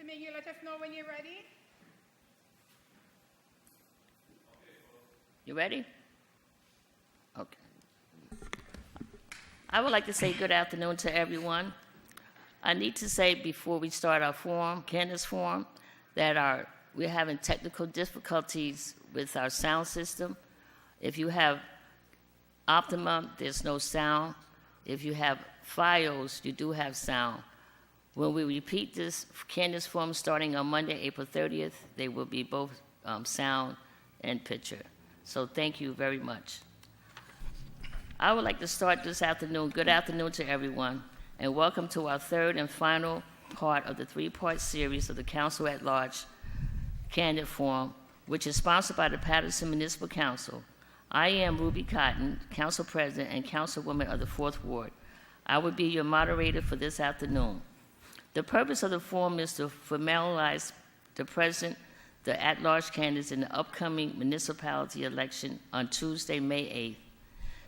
then you let us know when you're ready. You ready? Okay. I would like to say good afternoon to everyone. I need to say before we start our forum, Candace Forum, that we're having technical difficulties with our sound system. If you have Optimum, there's no sound. If you have Fios, you do have sound. When we repeat this Candace Forum starting on Monday, April 30th, they will be both sound and picture. So thank you very much. I would like to start this afternoon. Good afternoon to everyone, and welcome to our third and final part of the three-part series of the Council at Large Candidate Forum, which is sponsored by the Paterson Municipal Council. I am Ruby Cotton, Council President and Councilwoman of the 4th Ward. I will be your moderator for this afternoon. The purpose of the forum is to formalize the at-large candidates in the upcoming municipality election on Tuesday, May 8th,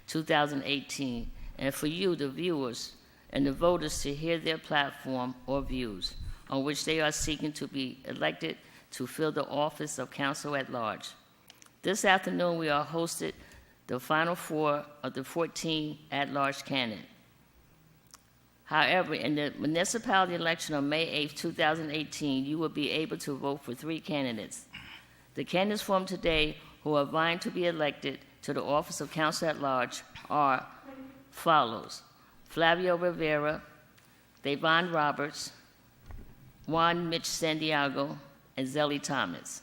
2018, and for you, the viewers, and the voters to hear their platform or views on which they are seeking to be elected to fill the office of Council at Large. This afternoon, we are hosted the final 4 of the 14 at-large candidates. However, in the municipality election on May 8, 2018, you will be able to vote for 3 candidates. The candidates formed today who are vying to be elected to the office of Council at Large are follows: Flavio Rivera, Davon Roberts, Juan Mitch Santiago, and Zellie Thomas.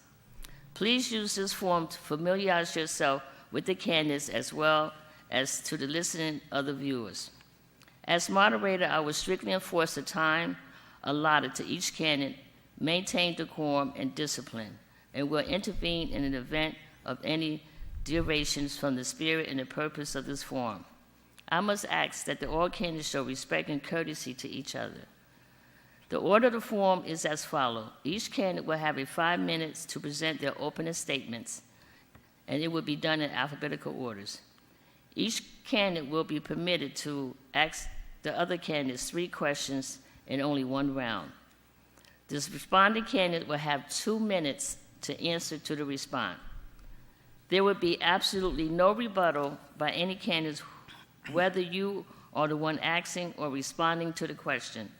Please use this form to familiarize yourself with the candidates as well as to the listening other viewers. As moderator, I will strictly enforce the time allotted to each candidate, maintain decorum and discipline, and will intervene in an event of any deviations from the spirit and the purpose of this forum. I must ask that all candidates show respect and courtesy to each other. The order of the forum is as follows. Each candidate will have 5 minutes to present their opening statements, and it will be done in alphabetical orders. Each candidate will be permitted to ask the other candidates 3 questions in only 1 round. This responding candidate will have 2 minutes to answer to the response. There will be absolutely no rebuttal by any candidates, whether you are the one asking or responding to the question.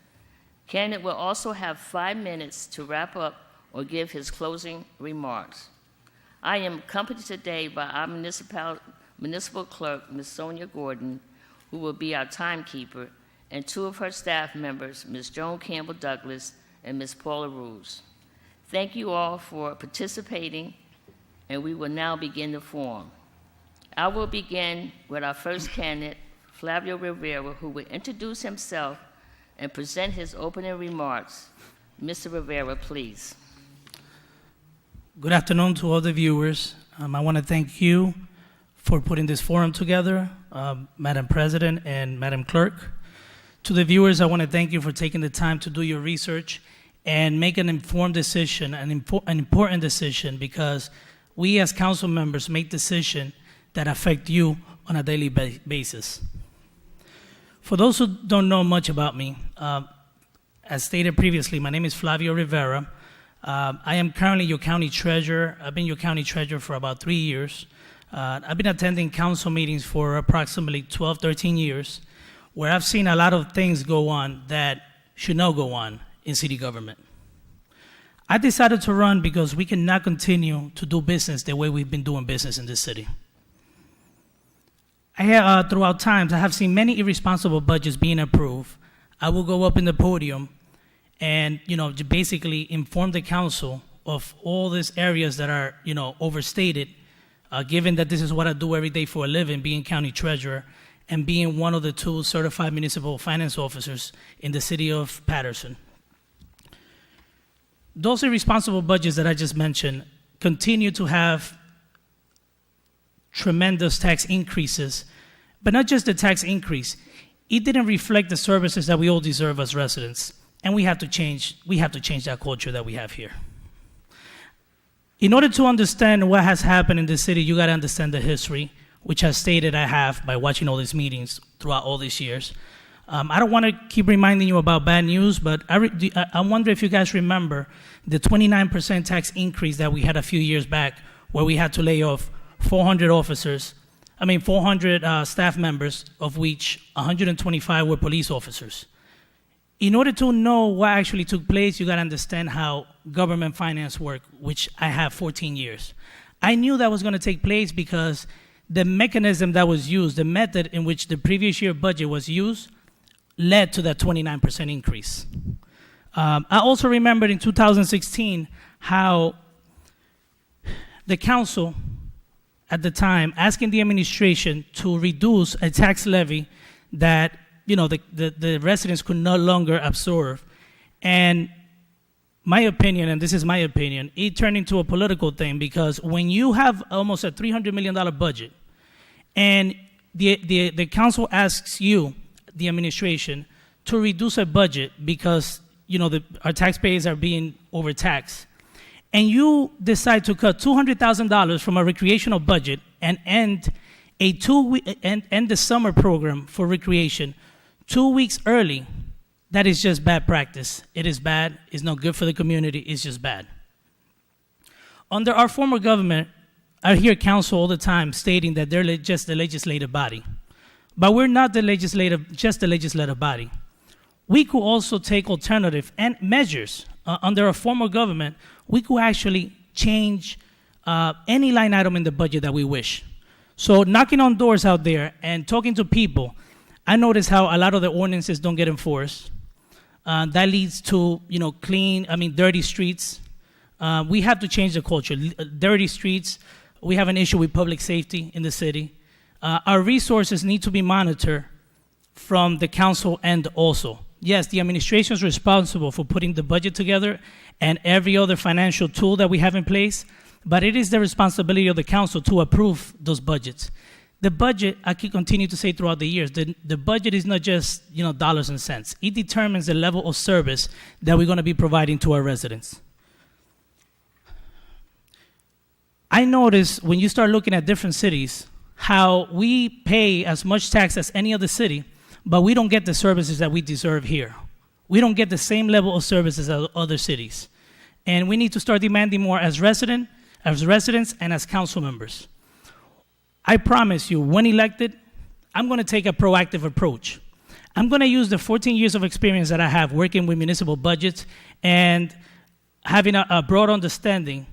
Candidate will also have 5 minutes to wrap up or give his closing remarks. I am accompanied today by our municipal clerk, Ms. Sonia Gordon, who will be our timekeeper, and 2 of her staff members, Ms. Joan Campbell Douglas and Ms. Paula Ruse. Thank you all for participating, and we will now begin the forum. I will begin with our first candidate, Flavio Rivera, who will introduce himself and present his opening remarks. Mr. Rivera, please. Good afternoon to all the viewers. I want to thank you for putting this forum together, Madam President and Madam Clerk. To the viewers, I want to thank you for taking the time to do your research and make an informed decision, an important decision, because we as council members make decisions that affect you on a daily basis. For those who don't know much about me, as stated previously, my name is Flavio Rivera. I am currently your county treasurer. I've been your county treasurer for about 3 years. I've been attending council meetings for approximately 12, 13 years, where I've seen a lot of things go on that should not go on in city government. I decided to run because we cannot continue to do business the way we've been doing business in this city. Throughout times, I have seen many irresponsible budgets being approved. I will go up in the podium and, basically inform the council of all these areas that are, overstated, given that this is what I do every day for a living, being county treasurer and being one of the 2 certified municipal finance officers in the city of Paterson. Those irresponsible budgets that I just mentioned continue to have tremendous tax increases, but not just the tax increase. It didn't reflect the services that we all deserve as residents, and we have to change that culture that we have here. In order to understand what has happened in the city, you got to understand the history, which has stated I have by watching all these meetings throughout all these years. I don't want to keep reminding you about bad news, but I wonder if you guys remember the 29% tax increase that we had a few years back, where we had to lay off 400 staff members, of which 125 were police officers. In order to know what actually took place, you got to understand how government finance work, which I have 14 years. I knew that was going to take place because the mechanism that was used, the method in which the previous year budget was used, led to that 29% increase. I also remembered in 2016 how the council at the time asking the administration to reduce a tax levy that the residents could no longer absorb. And my opinion, and this is my opinion, it turned into a political thing, because when you have almost a $300 million budget and the council asks you, the administration, to reduce a budget because our taxpayers are being overtaxed, and you decide to cut $200,000 from a recreational budget and end the summer program for recreation 2 weeks early, that is just bad practice. It is bad. It's not good for the community. It's just bad. Under our former government, I hear council all the time stating that they're just the legislative body. But we're not just the legislative body. We could also take alternative and measures. Under a former government, we could actually change any line item in the budget that we wish. So knocking on doors out there and talking to people, I notice how a lot of the ordinances don't get enforced. That leads to dirty streets. We have to change the culture. Dirty streets. We have an issue with public safety in the city. Our resources need to be monitored from the council end also. Yes, the administration is responsible for putting the budget together and every other financial tool that we have in place, but it is the responsibility of the council to approve those budgets. The budget, I can continue to say throughout the years, the budget is not just dollars and cents. It determines the level of service that we're going to be providing to our residents. I notice when you start looking at different cities, how we pay as much tax as any other city, but we don't get the services that we deserve here. We don't get the same level of services as other cities. And we need to start demanding more as residents and as council members. I promise you, when elected, I'm going to take a proactive approach. I'm going to use the 14 years of experience that I have working with municipal budgets and having a broad understanding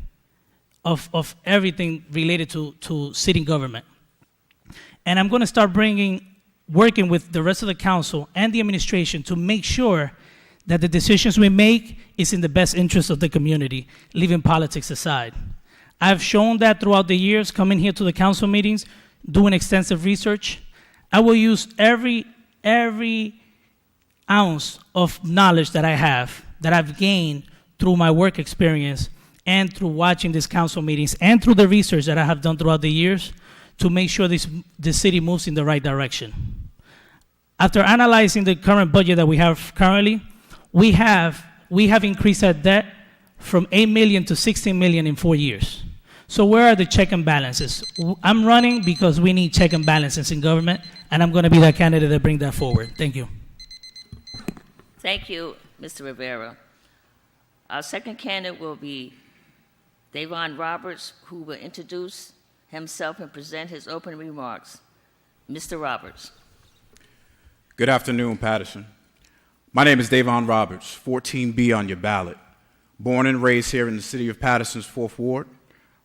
of everything related to city government. And I'm going to start working with the rest of the council and the administration to make sure that the decisions we make is in the best interest of the community, leaving politics aside. I've shown that throughout the years, coming here to the council meetings, doing extensive research. I will use every ounce of knowledge that I have, that I've gained through my work experience and through watching these council meetings and through the research that I have done throughout the years to make sure the city moves in the right direction. After analyzing the current budget that we have currently, we have increased our debt from $8 million to $16 million in 4 years. So where are the check and balances? I'm running because we need check and balances in government, and I'm going to be that candidate that bring that forward. Thank you. Thank you, Mr. Rivera. Our second candidate will be Davon Roberts, who will introduce himself and present his opening remarks. Mr. Roberts. Good afternoon, Paterson. My name is Davon Roberts, 14B on your ballot. Born and raised here in the city of Paterson's 4th Ward,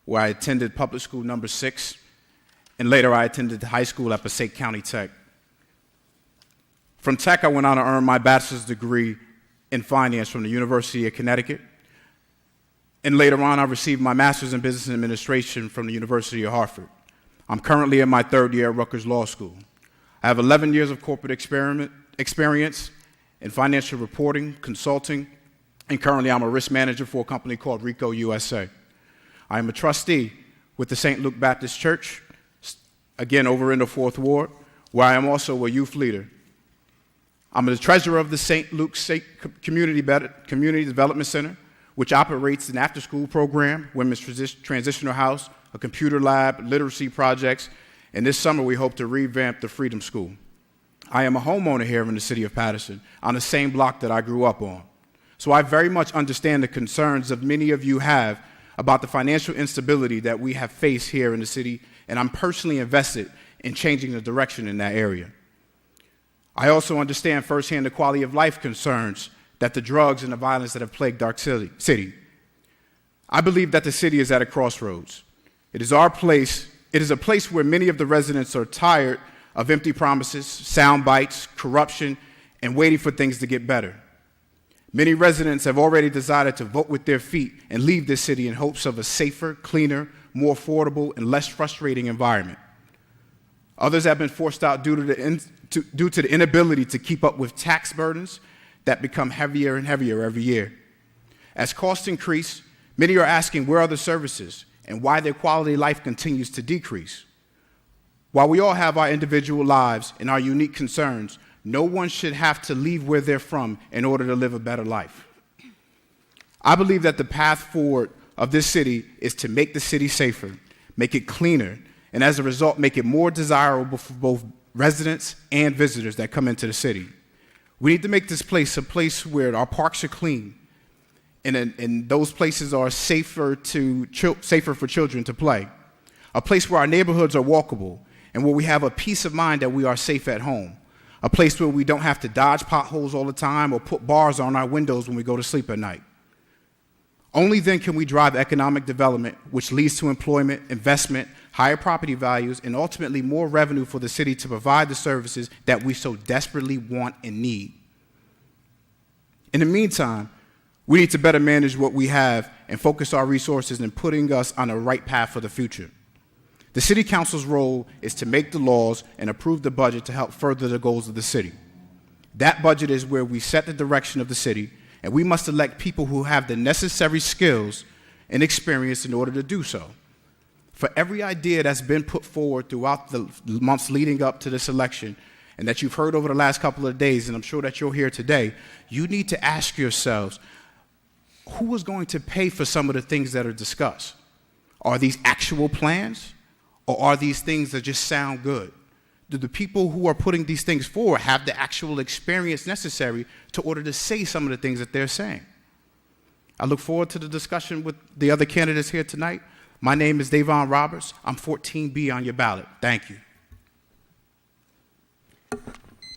where I attended public school number 6, and later I attended high school at Passaic County Tech. From Tech, I went on to earn my bachelor's degree in finance from the University of Connecticut, and later on I received my master's in business administration from the University of Hartford. I'm currently in my 3rd year at Rutgers Law School. I have 11 years of corporate experience in financial reporting, consulting, and currently I'm a risk manager for a company called Rico USA. I am a trustee with the St. Luke Baptist Church, again over in the 4th Ward, where I am also a youth leader. I'm the treasurer of the St. Luke Community Development Center, which operates an after-school program, women's transitional house, a computer lab, literacy projects, and this summer we hope to revamp the Freedom School. I am a homeowner here in the city of Paterson on the same block that I grew up on. So I very much understand the concerns that many of you have about the financial instability that we have faced here in the city, and I'm personally invested in changing the direction in that area. I also understand firsthand the quality of life concerns that the drugs and the violence that have plagued our city. I believe that the city is at a crossroads. It is a place where many of the residents are tired of empty promises, sound bites, corruption, and waiting for things to get better. Many residents have already decided to vote with their feet and leave this city in hopes of a safer, cleaner, more affordable, and less frustrating environment. Others have been forced out due to the inability to keep up with tax burdens that become heavier and heavier every year. As costs increase, many are asking where are the services and why their quality of life continues to decrease. While we all have our individual lives and our unique concerns, no one should have to leave where they're from in order to live a better life. I believe that the path forward of this city is to make the city safer, make it cleaner, and as a result, make it more desirable for both residents and visitors that come into the city. We need to make this place a place where our parks are clean, and those places are safer for children to play. A place where our neighborhoods are walkable, and where we have a peace of mind that we are safe at home. A place where we don't have to dodge potholes all the time or put bars on our windows when we go to sleep at night. Only then can we drive economic development, which leads to employment, investment, higher property values, and ultimately more revenue for the city to provide the services that we so desperately want and need. In the meantime, we need to better manage what we have and focus our resources in putting us on the right path for the future. The City Council's role is to make the laws and approve the budget to help further the goals of the city. That budget is where we set the direction of the city, and we must elect people who have the necessary skills and experience in order to do so. For every idea that's been put forward throughout the months leading up to this election, and that you've heard over the last couple of days, and I'm sure that you'll hear today, you need to ask yourselves, who is going to pay for some of the things that are discussed? Are these actual plans? Or are these things that just sound good? Do the people who are putting these things forward have the actual experience necessary to order to say some of the things that they're saying? I look forward to the discussion with the other candidates here tonight. My name is Davon Roberts. I'm 14B on your ballot. Thank you.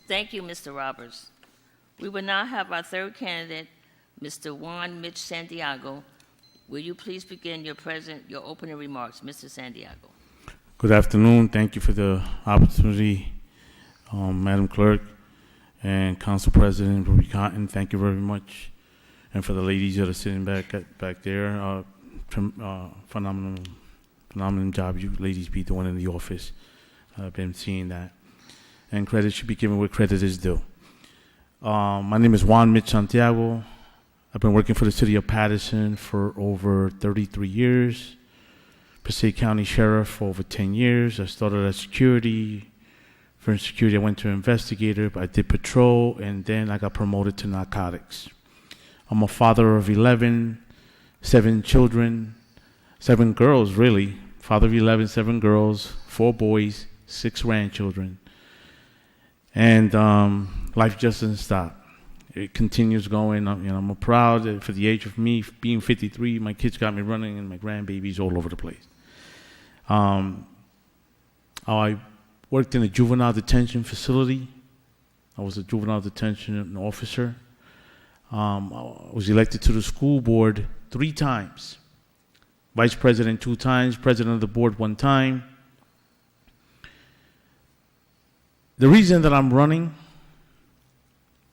Thank you, Mr. Roberts. We will now have our third candidate, Mr. Juan Mitch Santiago. Will you please begin your opening remarks, Mr. Santiago? Good afternoon. Thank you for the opportunity, Madam Clerk and Council President Ruby Cotton. Thank you very much. And for the ladies that are sitting back there, phenomenal job you ladies be doing in the office. I've been seeing that. And credit should be given where credit is due. My name is Juan Mitch Santiago. I've been working for the city of Paterson for over 33 years. Passaic County Sheriff for over 10 years. I started as security. From security, I went to investigator. I did patrol, and then I got promoted to narcotics. I'm a father of 11, 7 children, 7 girls, really. Father of 11, 7 girls, 4 boys, 6 grandchildren. And life just doesn't stop. It continues going. I'm proud that for the age of me being 53, my kids got me running and my grandbabies all over the place. I worked in a juvenile detention facility. I was a juvenile detention officer. I was elected to the school board 3 times. Vice president 2 times, president of the board 1 time. The reason that I'm running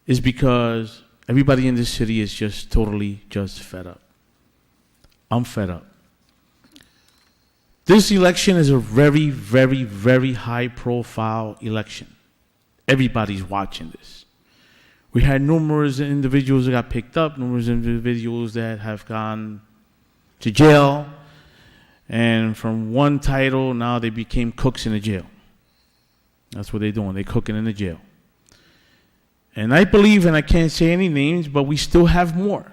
is because everybody in this city is just totally fed up. I'm fed up. This election is a very, very, very high-profile election. Everybody's watching this. We had numerous individuals that got picked up, numerous individuals that have gone to jail, and from one title, now they became cooks in the jail. That's what they're doing. They're cooking in the jail. And I believe, and I can't say any names, but we still have more.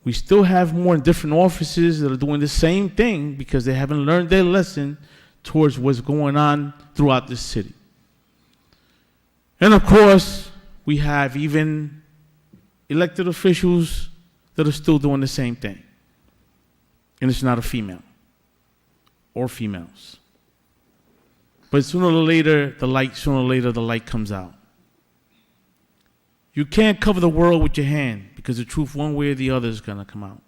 We still have more in different offices that are doing the same thing because they haven't learned their lesson towards what's going on throughout this city. And of course, we have even elected officials that are still doing the same thing. And it's not a female or females. But sooner or later, the light comes out. You can't cover the world with your hand because the truth one way or the other is going to come out.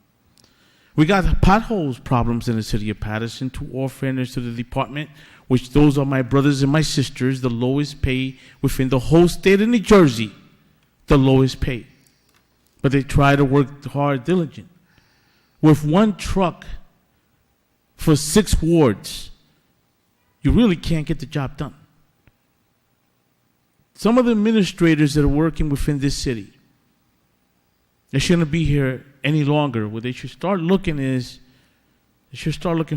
We got potholes problems in the city of Paterson. To all fairness to the department, which those are my brothers and my sisters, the lowest pay within the whole state of New Jersey, the lowest pay. But they try to work hard, diligent. With one truck for 6 wards, you really can't get the job done. Some of the administrators that are working within this city, they shouldn't be here any longer. What they should start looking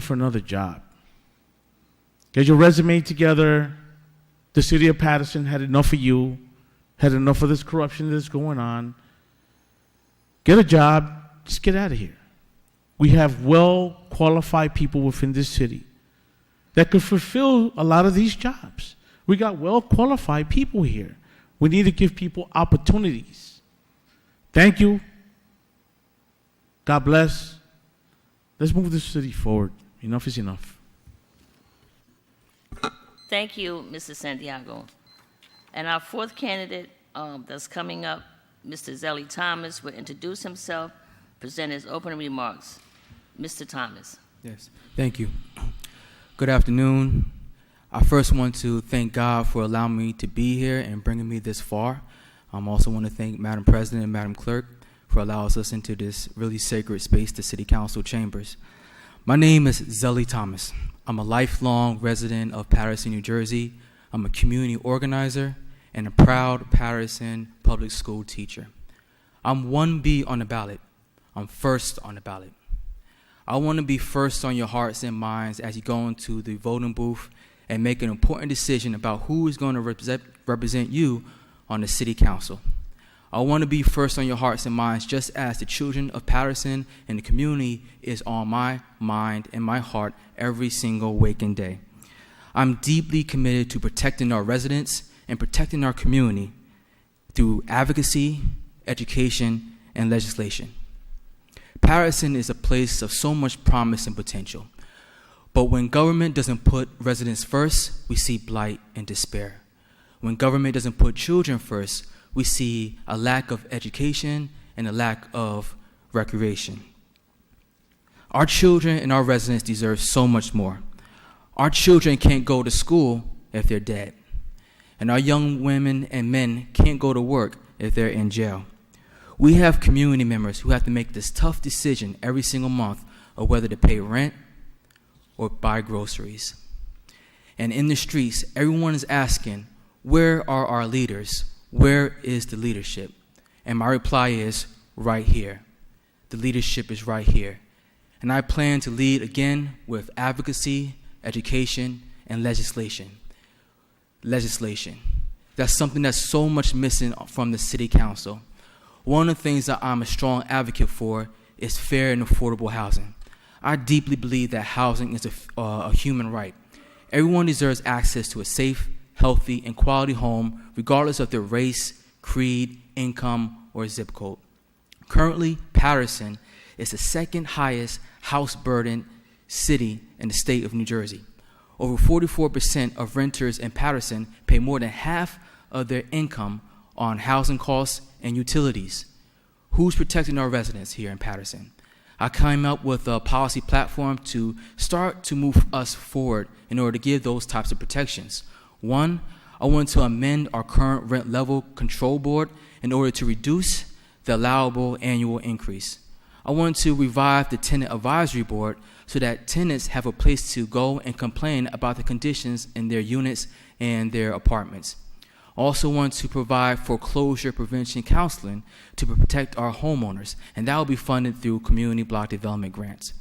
for another job. Get your resume together. The city of Paterson had enough of you, had enough of this corruption that's going on. Get a job, just get out of here. We have well-qualified people within this city that could fulfill a lot of these jobs. We got well-qualified people here. We need to give people opportunities. Thank you. God bless. Let's move this city forward. Enough is enough. Thank you, Mr. Santiago. And our fourth candidate that's coming up, Mr. Zellie Thomas, will introduce himself, present his opening remarks. Mr. Thomas. Yes, thank you. Good afternoon. I first want to thank God for allowing me to be here and bringing me this far. I also want to thank Madam President and Madam Clerk for allowing us into this really sacred space, the City Council chambers. My name is Zellie Thomas. I'm a lifelong resident of Paterson, New Jersey. I'm a community organizer and a proud Paterson public school teacher. I'm 1B on the ballot. I'm first on the ballot. I want to be first on your hearts and minds as you go into the voting booth and make an important decision about who is going to represent you on the City Council. I want to be first on your hearts and minds just as the children of Paterson and the community is on my mind and my heart every single waking day. I'm deeply committed to protecting our residents and protecting our community through advocacy, education, and legislation. Paterson is a place of so much promise and potential. But when government doesn't put residents first, we see blight and despair. When government doesn't put children first, we see a lack of education and a lack of recreation. Our children and our residents deserve so much more. Our children can't go to school if they're dead. And our young women and men can't go to work if they're in jail. We have community members who have to make this tough decision every single month of whether to pay rent or buy groceries. And in the streets, everyone is asking, where are our leaders? Where is the leadership? And my reply is, right here. The leadership is right here. And I plan to lead again with advocacy, education, and legislation. That's something that's so much missing from the City Council. One of the things that I'm a strong advocate for is fair and affordable housing. I deeply believe that housing is a human right. Everyone deserves access to a safe, healthy, and quality home, regardless of their race, creed, income, or zip code. Currently, Paterson is the second highest house burden city in the state of New Jersey. Over 44% of renters in Paterson pay more than half of their income on housing costs and utilities. Who's protecting our residents here in Paterson? I came up with a policy platform to start to move us forward in order to give those types of protections. One, I want to amend our current rent level control board in order to reduce the allowable annual increase. I want to revive the tenant advisory board so that tenants have a place to go and complain about the conditions in their units and their apartments. Also want to provide foreclosure prevention counseling to protect our homeowners, and that will be funded through community block development grants.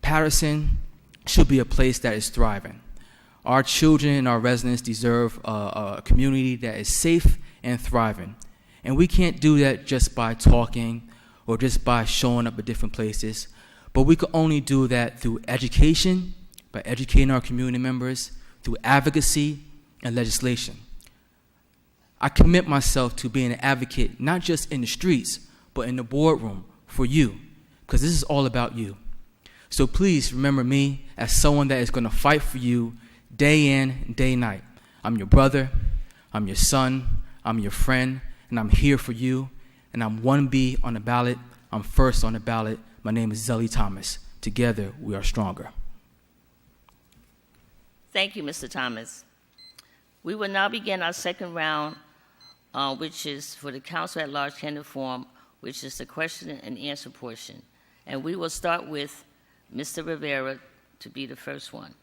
Paterson should be a place that is thriving. Our children and our residents deserve a community that is safe and thriving. And we can't do that just by talking or just by showing up at different places, but we can only do that through education, by educating our community members, through advocacy and legislation. I commit myself to being an advocate, not just in the streets, but in the boardroom for you, because this is all about you. So please remember me as someone that is going to fight for you day in, day night. I'm your brother, I'm your son, I'm your friend, and I'm here for you. And I'm 1B on the ballot. I'm first on the ballot. My name is Zellie Thomas. Together, we are stronger. Thank you, Mr. Thomas. We will now begin our second round, which is for the Council at Large candidate forum, which is the question and answer portion. And we will start with Mr. Rivera to be the first one.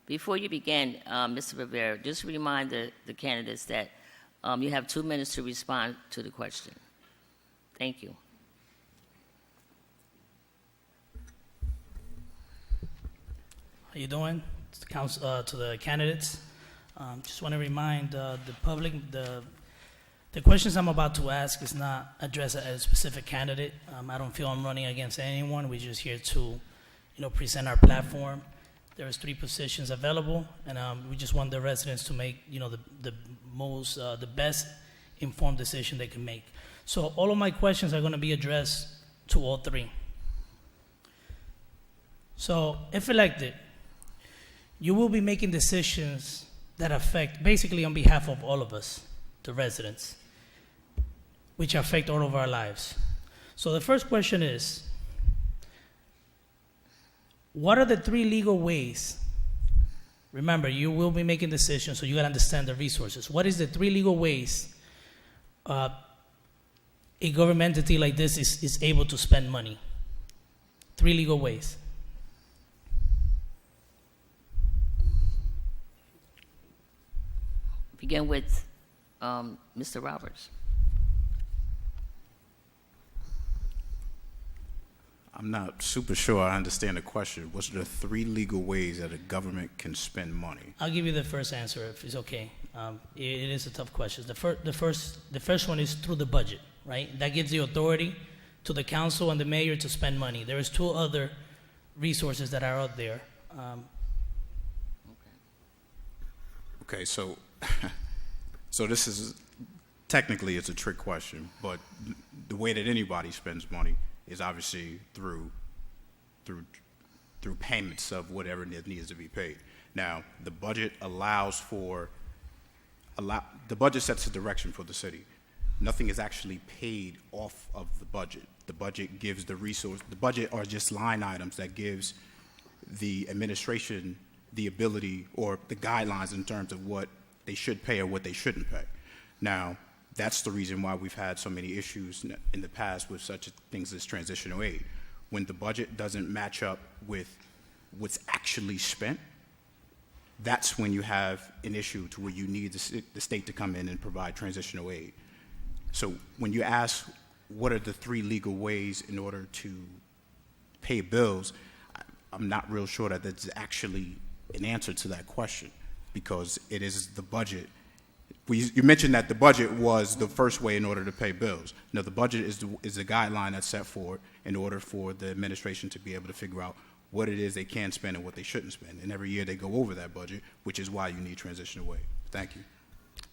Before you begin, Mr. Rivera, just remind the candidates that you have 2 minutes to respond to the question. Thank you. How you doing? To the candidates, just want to remind the public the questions I'm about to ask is not addressed at a specific candidate. I don't feel I'm running against anyone. We're just here to, present our platform. There is 3 positions available, and we just want the residents to make, the best informed decision they can make. So all of my questions are going to be addressed to all 3. So if elected, you will be making decisions that affect, basically on behalf of all of us, the residents, which affect all of our lives. So the first question is, what are the 3 legal ways? Remember, you will be making decisions, so you got to understand the resources. What is the 3 legal ways a government entity like this is able to spend money? 3 legal ways. Begin with Mr. Roberts. I'm not super sure I understand the question. What's the 3 legal ways that a government can spend money? I'll give you the first answer if it's okay. It is a tough question. The first one is through the budget, right? That gives the authority to the council and the mayor to spend money. There is 2 other resources that are out there. Okay, so this is technically it's a trick question, but the way that anybody spends money is obviously through payments of whatever needs to be paid. Now, the budget the budget sets the direction for the city. Nothing is actually paid off of the budget. The budget gives the resource. The budget are just line items that gives the administration the ability or the guidelines in terms of what they should pay or what they shouldn't pay. Now, that's the reason why we've had so many issues in the past with such things as transitional aid. When the budget doesn't match up with what's actually spent, that's when you have an issue to where you need the state to come in and provide transitional aid. So when you ask what are the 3 legal ways in order to pay bills, I'm not real sure that that's actually an answer to that question, because it is the budget. You mentioned that the budget was the first way in order to pay bills. No, the budget is the guideline that's set forward in order for the administration to be able to figure out what it is they can spend and what they shouldn't spend. And every year they go over that budget, which is why you need transitional aid. Thank you.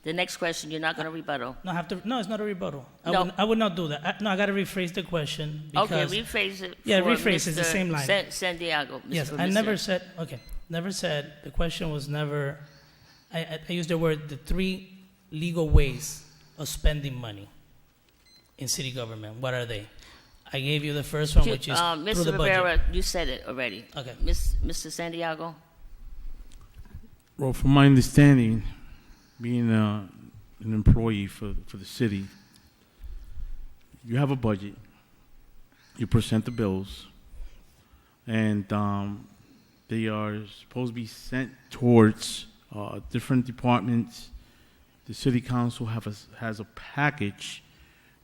The next question, you're not going to rebuttal. No, it's not a rebuttal. No. I would not do that. I got to rephrase the question. Because, Okay, rephrase it. Yeah, for rephrase. It's the Mr. same line. Santiago. Yes, For I Mr. never said, the question was never, I used the word, the 3 legal ways of spending money in city government. What are they? I gave you the first one, which is through Mr. the budget. Rivera, you said it already. Okay. Mr. Santiago? Well, from my understanding, being an employee for the city, you have a budget, you present the bills, and they are supposed to be sent towards different departments. The city council has a package,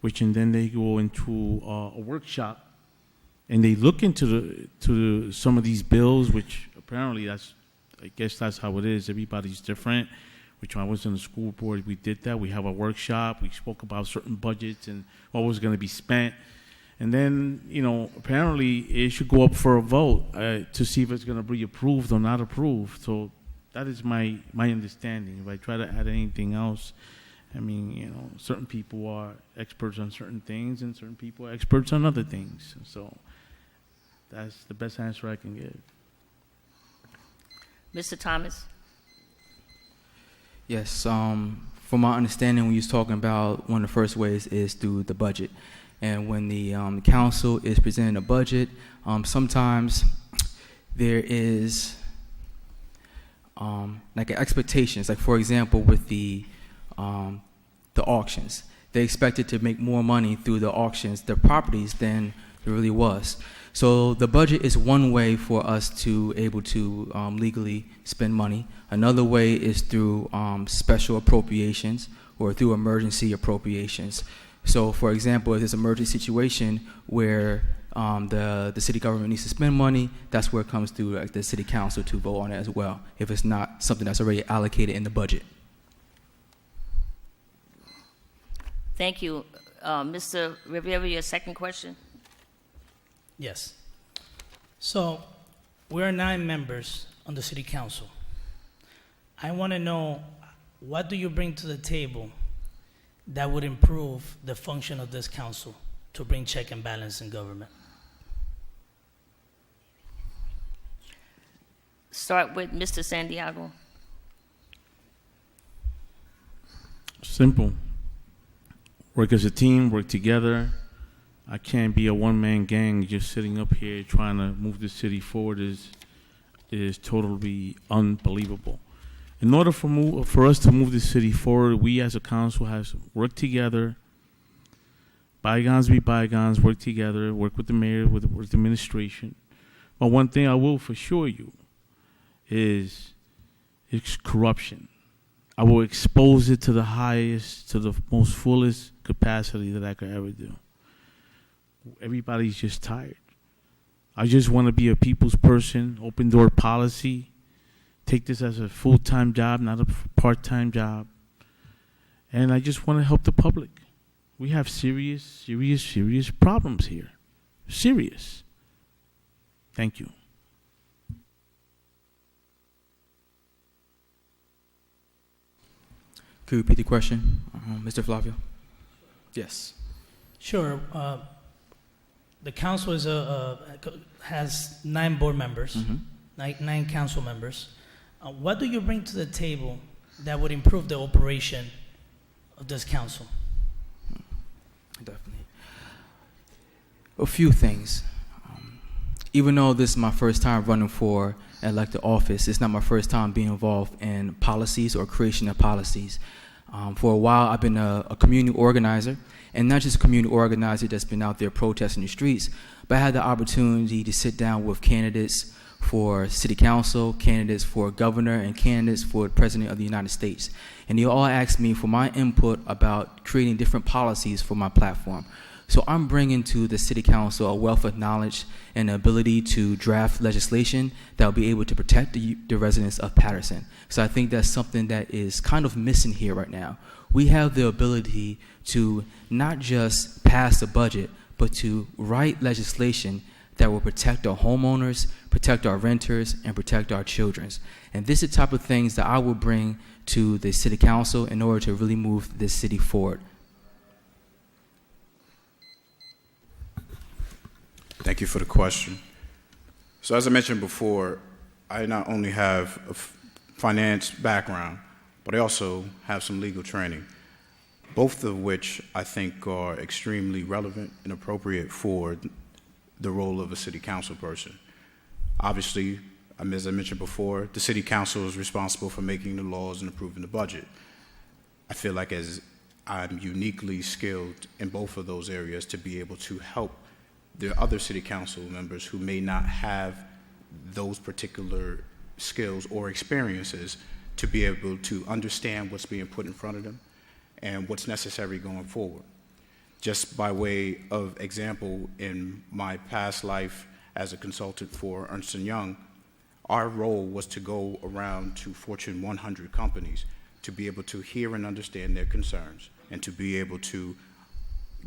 and then they go into a workshop, and they look into some of these bills, which apparently I guess that's how it is. Everybody's different which when I was in the school board, we did that. We have a workshop. We spoke about certain budgets and what was going to be spent. And then, apparently it should go up for a vote to see if it's going to be approved or not approved. So that is my understanding. If I try to add anything else, certain people are experts on certain things and certain people are experts on other things. So that's the best answer I can give. Mr. Thomas? Yes, from my understanding, when you was talking about one of the first ways is through the budget. And when the council is presenting a budget, sometimes there is like expectations. Like, for example, with the auctions, they expected to make more money through the auctions, the properties, than there really was. So the budget is one way for us to able to legally spend money. Another way is through special appropriations or through emergency appropriations. So, for example, if there's an emergency situation where the city government needs to spend money, that's where it comes through the city council to vote on it as well, if it's not something that's already allocated in the budget. Thank you. Mr. Rivera, your second question? Yes. So we're 9 members on the city council. I want to know, what do you bring to the table that would improve the function of this council to bring check and balance in government? Start with Mr. Santiago. Simple. Work as a team, work together. I can't be a one-man gang just sitting up here trying to move the city forward is totally unbelievable. In order for us to move the city forward, we as a council have to work together. Bygones be bygones, work together, work with the mayor, with the administration. But one thing I will for sure you is it's corruption. I will expose it to the highest, to the most fullest capacity that I could ever do. Everybody's just tired. I just want to be a people's person, open door policy, take this as a full-time job, not a part-time job. And I just want to help the public. We have serious problems here. Serious. Thank you. Could you repeat the question, Mr. Flavio? Yes. Sure. The council has 9 board members, Mm-hmm. 9 council members. What do you bring to the table that would improve the operation of this council? Definitely. A few things. Even though this is my first time running for elected office, it's not my first time being involved in policies or creation of policies. For a while, I've been a community organizer, and not just a community organizer that's been out there protesting the streets, but I had the opportunity to sit down with candidates for city council, candidates for governor, and candidates for president of the United States. And they all asked me for my input about creating different policies for my platform. So I'm bringing to the city council a wealth of knowledge and the ability to draft legislation that will be able to protect the residents of Paterson. So I think that's something that is kind of missing here right now. We have the ability to not just pass a budget, but to write legislation that will protect our homeowners, protect our renters, and protect our children. And this is the type of things that I will bring to the city council in order to really move this city forward. Thank you for the question. So as I mentioned before, I not only have a finance background, but I also have some legal training, both of which I think are extremely relevant and appropriate for the role of a city council person. Obviously, as I mentioned before, the city council is responsible for making the laws and approving the budget. I feel like as I'm uniquely skilled in both of those areas to be able to help the other city council members who may not have those particular skills or experiences to be able to understand what's being put in front of them and what's necessary going forward. Just by way of example, in my past life as a consultant for Ernst & Young, our role was to go around to Fortune 100 companies to to be able to hear and understand their concerns and to be able to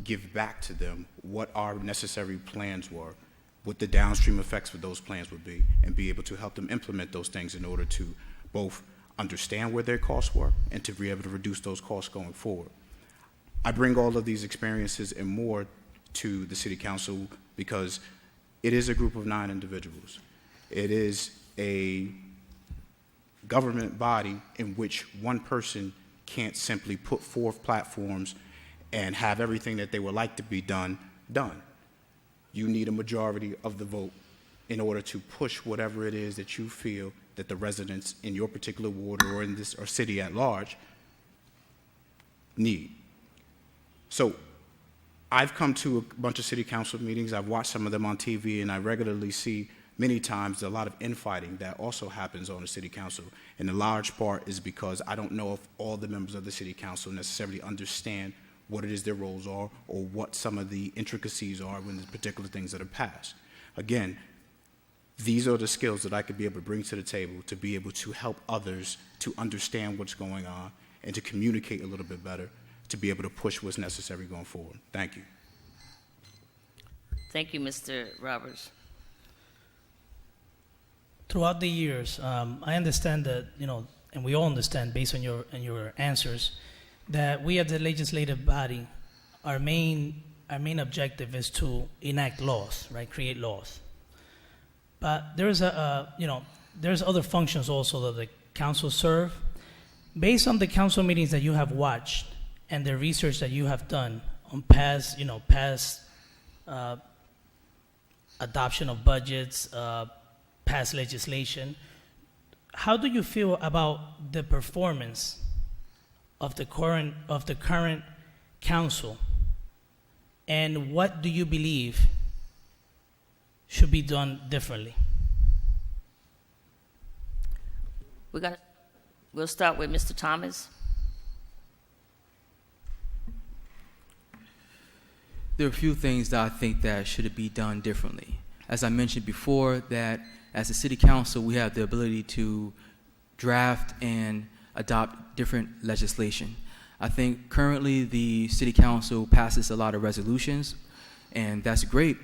give back to them what our necessary plans were, what the downstream effects of those plans would be, and be able to help them implement those things in order to both understand where their costs were and to be able to reduce those costs going forward. I bring all of these experiences and more to the City Council because it is a group of 9 individuals. It is a government body in which one person can't simply put forth platforms and have everything that they would like to be done. You need a majority of the vote in order to push whatever it is that you feel that the residents in your particular ward or in this or city at large need. So I've come to a bunch of city council meetings. I've watched some of them on TV, and I regularly see many times a lot of infighting that also happens on the city council. And the large part is because I don't know if all the members of the city council necessarily understand what it is their roles are or what some of the intricacies are when the particular things that are passed. Again, these are the skills that I could be able to bring to the table to be able to help others to understand what's going on and to communicate a little bit better to be able to push what's necessary going forward. Thank you. Thank you, Mr. Roberts. Throughout the years, I understand that, and we all understand based on your answers, that we as the legislative body, our main objective is to enact laws, right? Create laws. But there's there's other functions also that the council serve. Based on the council meetings that you have watched and the research that you have done on past adoption of budgets, past legislation, how do you feel about the performance of the current council, and what do you believe should be done differently? We'll start with Mr. Thomas. There are a few things that I think that should be done differently. As I mentioned before, that as a city council, we have the ability to draft and adopt different legislation. I think currently the city council passes a lot of resolutions, and that's great,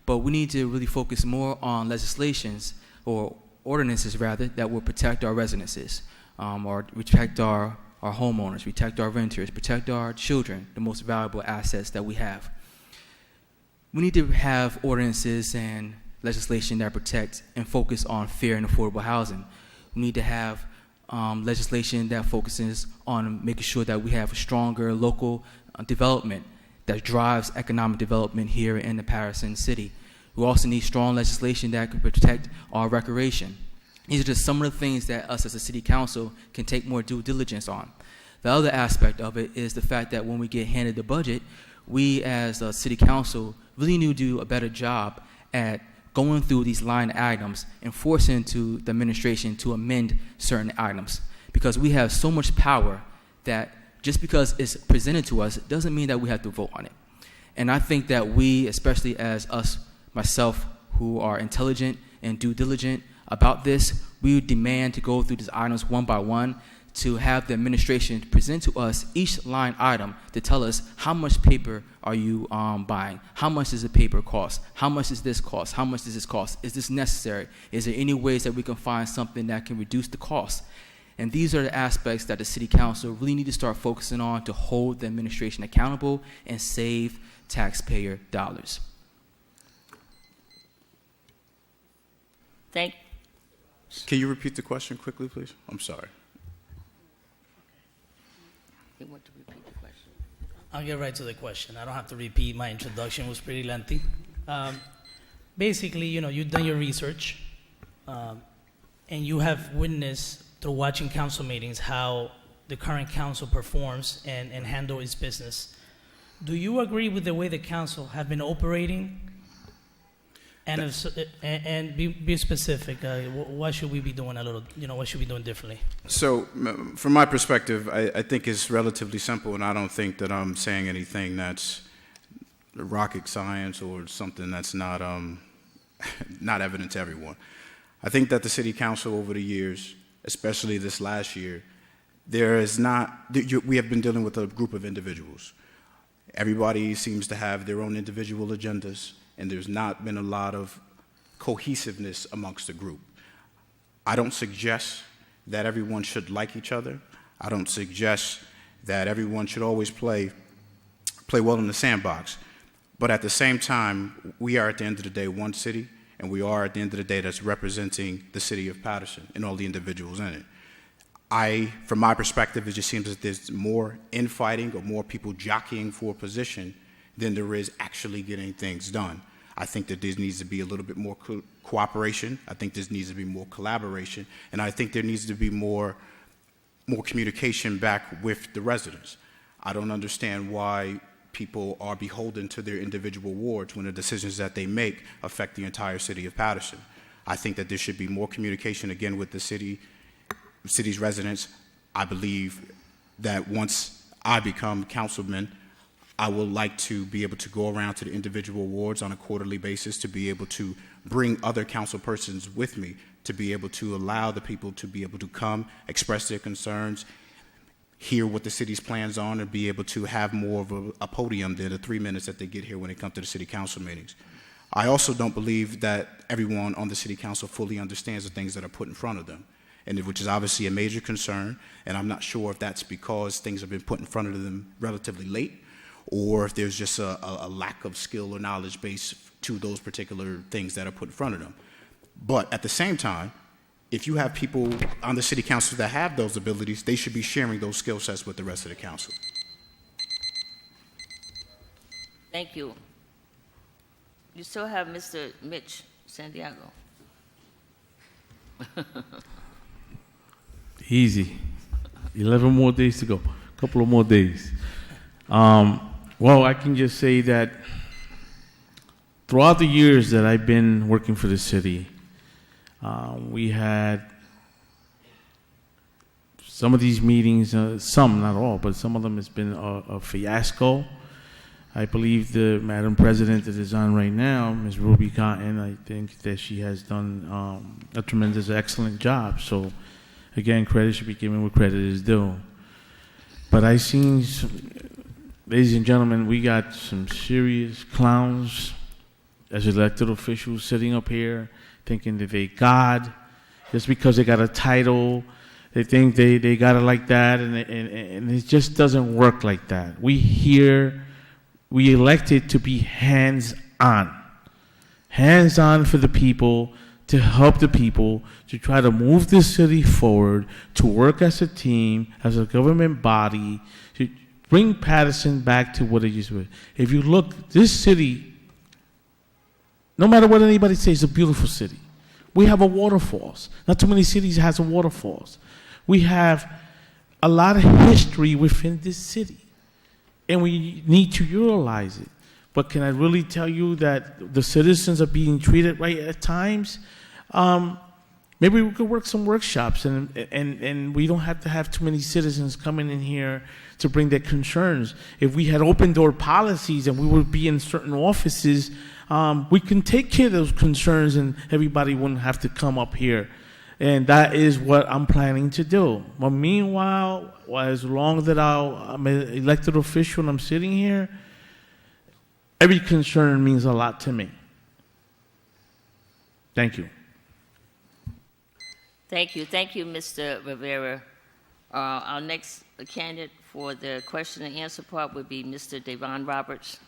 but we need to really focus more on legislations, or ordinances rather, that will protect our residences, or protect our homeowners, protect our renters, protect our children, the most valuable assets that we have. We need to have ordinances and legislation that protect and focus on fair and affordable housing. We need to have legislation that focuses on making sure that we have a stronger local development that drives economic development here in the Paterson city. We also need strong legislation that can protect our recreation. These are just some of the things that us as a city council can take more due diligence on. The other aspect of it is the fact that when we get handed the budget, we as a city council really need to do a better job at going through these line items and forcing to the administration to amend certain items, because we have so much power that just because it's presented to us doesn't mean that we have to vote on it. And I think that we, especially as myself, who are intelligent and due diligent about this, we would demand to go through these items one by one, to have the administration present to us each line item to tell us how much paper are you buying, how much does the paper cost, how much does this cost, how much does this cost, is this necessary, is there any ways that we can find something that can reduce the cost? And these are the aspects that the city council really need to start focusing on to hold the administration accountable and save taxpayer dollars. Thank. Can you repeat the question quickly, please? I'm sorry. You want to repeat the question? I'll get right to the question. I don't have to repeat. My introduction was pretty lengthy. Basically, you've done your research, and you have witnessed through watching council meetings how the current council performs and handle its business. Do you agree with the way the council have been operating? And be specific. What should we be doing what should we be doing differently? So, from my perspective, I think it's relatively simple, and I don't think that I'm saying anything that's rocket science or something that's not not evident to everyone. I think that the city council over the years, especially this last year, There is not, we have been dealing with a group of individuals. Everybody seems to have their own individual agendas, and there's not been a lot of cohesiveness amongst the group. I don't suggest that everyone should like each other. I don't suggest that everyone should always play well in the sandbox. But at the same time, we are at the end of the day one city, and we are at the end of the day that's representing the city of Paterson and all the individuals in it. From my perspective, it just seems that there's more infighting or more people jockeying for a position than there is actually getting things done. I think that there needs to be a little bit more cooperation. I think there needs to be more collaboration, and I think there needs to be more communication back with the residents. I don't understand why people are beholden to their individual wards when the decisions that they make affect the entire city of Paterson. I think that there should be more communication again with the city's residents. I believe that once I become councilman, I would like to be able to go around to the individual wards on a quarterly basis to be able to bring other council persons with me to be able to allow the people to be able to come, express their concerns, hear what the city's plans are, and be able to have more of a podium than the 3 minutes that they get here when they come to the city council meetings. I also don't believe that everyone on the city council fully understands the things that are put in front of them, and which is obviously a major concern, and I'm not sure if that's because things have been put in front of them relatively late, or if there's just a lack of skill or knowledge base to those particular things that are put in front of them. But at the same time, if you have people on the city council that have those abilities, they should be sharing those skill sets with the rest of the council. Thank you. You still have Mr. Mitch Santiago. Easy. 11 more days to go. A couple of more days. Well, I can just say that throughout the years that I've been working for the city, we had some of these meetings, some, not all, but some of them has been a fiasco. I believe the Madam President that is on right now, Ms. Ruby Cotton, I think that she has done a tremendous, excellent job. So, again, credit should be given where credit is due. But I seen, ladies and gentlemen, we got some serious clowns as elected officials sitting up here thinking that they God, just because they got a title, they think they got it like that, and it just doesn't work like that. We elected to be hands-on for the people, to help the people, to try to move the city forward, to work as a team, as a government body, to bring Paterson back to what it used to be. If you look, this city, no matter what anybody says, it's a beautiful city. We have a waterfalls. Not too many cities has a waterfalls. We have a lot of history within this city, and we need to utilize it. But can I really tell you that the citizens are being treated right at times? Maybe we could work some workshops, and we don't have to have too many citizens coming in here to bring their concerns. If we had open door policies and we would be in certain offices, we can take care of those concerns and everybody wouldn't have to come up here. And that is what I'm planning to do. But meanwhile, as long that I'm an elected official and I'm sitting here, every concern means a lot to me. Thank you. Thank you. Thank you, Mr. Rivera. Our next candidate for the question and answer part would be Mr. Davon Roberts.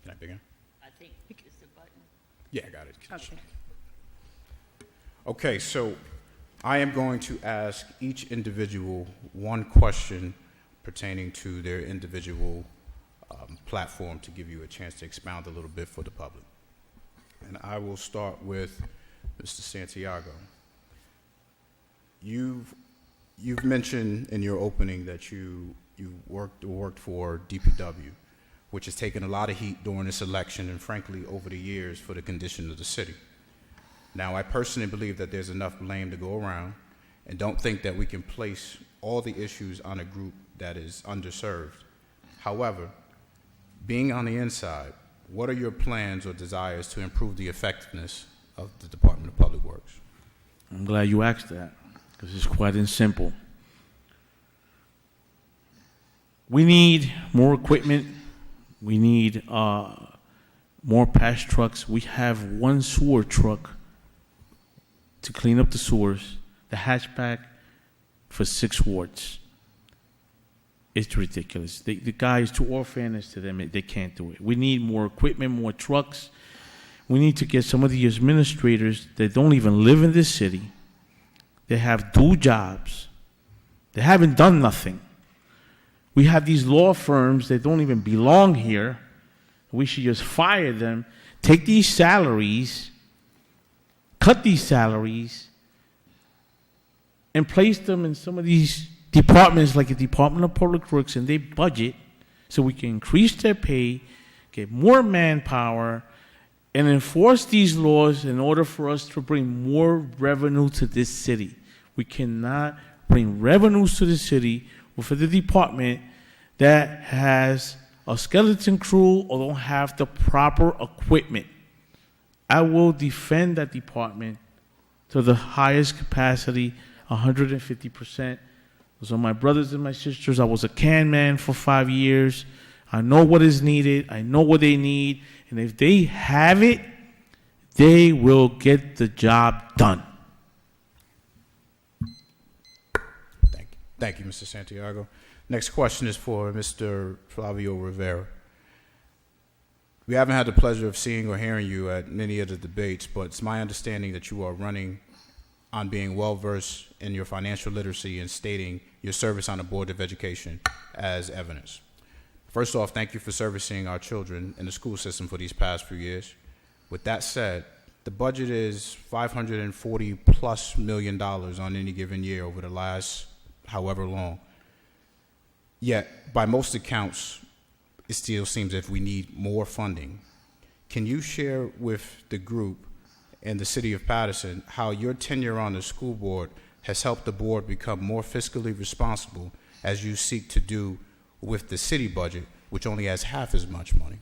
Can I begin? I think it's the button. Yeah, I got it. Okay. Okay, so I am going to ask each individual one question pertaining to their individual platform to give you a chance to expound a little bit for the public. And I will start with Mr. Santiago. You've mentioned in your opening that you worked for DPW, which has taken a lot of heat during this election and frankly over the years for the condition of the city. Now, I personally believe that there's enough blame to go around and don't think that we can place all the issues on a group that is underserved. However, being on the inside, what are your plans or desires to improve the effectiveness of the Department of Public Works? I'm glad you asked that, because it's quite and simple. We need more equipment. We need more patch trucks. We have one sewer truck to clean up the sewers, the hatchback for 6 wards. It's ridiculous. The guys, to all fairness to them, they can't do it. We need more equipment, more trucks. We need to get some of the administrators that don't even live in this city. They have dual jobs. They haven't done nothing. We have these law firms that don't even belong here. We should just fire them, take these salaries, cut these salaries, and place them in some of these departments like the Department of Public Works and their budget so we can increase their pay, get more manpower, and enforce these laws in order for us to bring more revenue to this city. We cannot bring revenues to the city for the department that has a skeleton crew or don't have the proper equipment. I will defend that department to the highest capacity, 150%. Those are my brothers and my sisters. I was a can man for 5 years. I know what is needed. I know what they need. And if they have it, they will get the job done. Thank you, Mr. Santiago. Next question is for Mr. Flavio Rivera. We haven't had the pleasure of seeing or hearing you at many of the debates, but it's my understanding that you are running on being well-versed in your financial literacy and stating your service on the Board of Education as evidence. First off, thank you for servicing our children in the school system for these past few years. With that said, the budget is $540+ million on any given year over the last however long. Yet, by most accounts, it still seems as if we need more funding. Can you share with the group and the city of Paterson how your tenure on the school board has helped the board become more fiscally responsible as you seek to do with the city budget, which only has half as much money?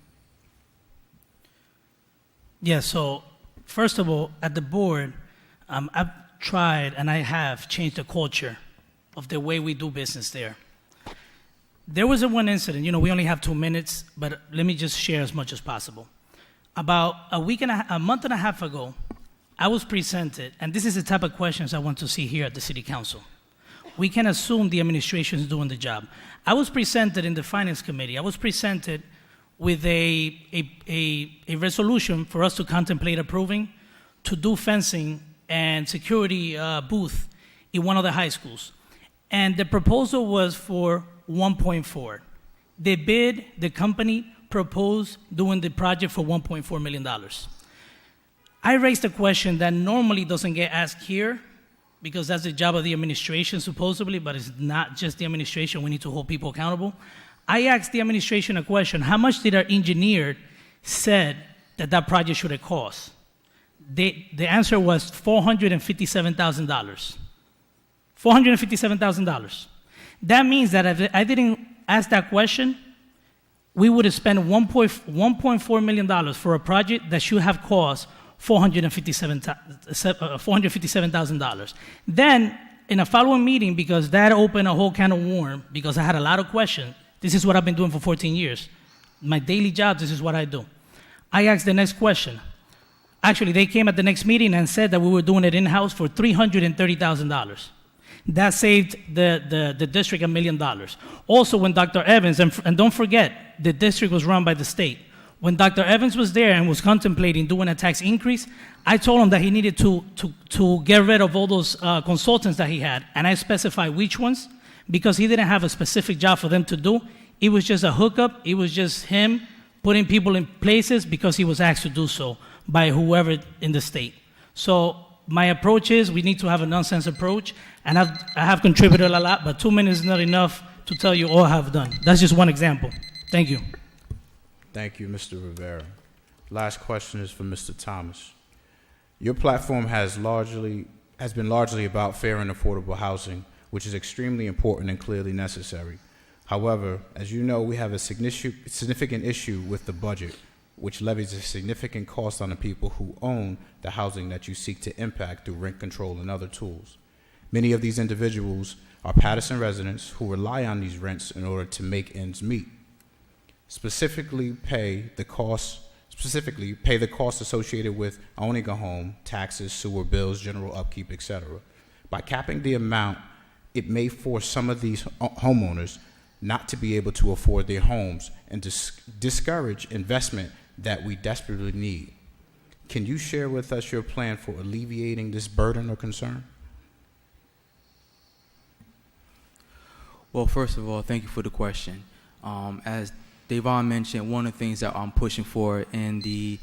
Yeah, so first of all, at the board, I've tried and I have changed the culture of the way we do business there. There was one incident, we only have 2 minutes, but let me just share as much as possible. About a month and a half ago, I was presented, and this is the type of questions I want to see here at the City Council. We can assume the administration is doing the job. I was presented in the Finance Committee. I was presented with a resolution for us to contemplate approving to do fencing and security booth in one of the high schools. And the proposal was for 1.4. The company proposed doing the project for $1.4 million. I raised a question that normally doesn't get asked here because that's the job of the administration supposedly, but it's not just the administration. We need to hold people accountable. I asked the administration a question: how much did our engineer said that project should have cost? The answer was $457,000. $457,000. That means that if I didn't ask that question, we would have spent $1.4 million for a project that should have cost $457,000. Then, in a following meeting, because that opened a whole can of worms, because I had a lot of questions, this is what I've been doing for 14 years. My daily job, this is what I do. I asked the next question. Actually, they came at the next meeting and said that we were doing it in-house for $330,000. That saved the district $1 million. Also, when Dr. Evans, and don't forget, the district was run by the state. When Dr. Evans was there and was contemplating doing a tax increase, I told him that he needed to get rid of all those consultants that he had, and I specified which ones, because he didn't have a specific job for them to do. It was just a hookup. It was just him putting people in places because he was asked to do so by whoever in the state. So my approach is we need to have a nonsense approach, and I have contributed a lot, but 2 minutes is not enough to tell you all I have done. That's just one example. Thank you. Thank you, Mr. Rivera. Last question is for Mr. Thomas. Your platform has been largely about fair and affordable housing, which is extremely important and clearly necessary. However, as you know, we have a significant issue with the budget, which levies a significant cost on the people who own the housing that you seek to impact through rent control and other tools. Many of these individuals are Paterson residents who rely on these rents in order to make ends meet. Specifically pay the costs associated with owning a home, taxes, sewer bills, general upkeep, etc. By capping the amount, it may force some of these homeowners not to be able to afford their homes and discourage investment that we desperately need. Can you share with us your plan for alleviating this burden or concern? Well, first of all, thank you for the question. As Davon mentioned, one of the things that I'm pushing for in the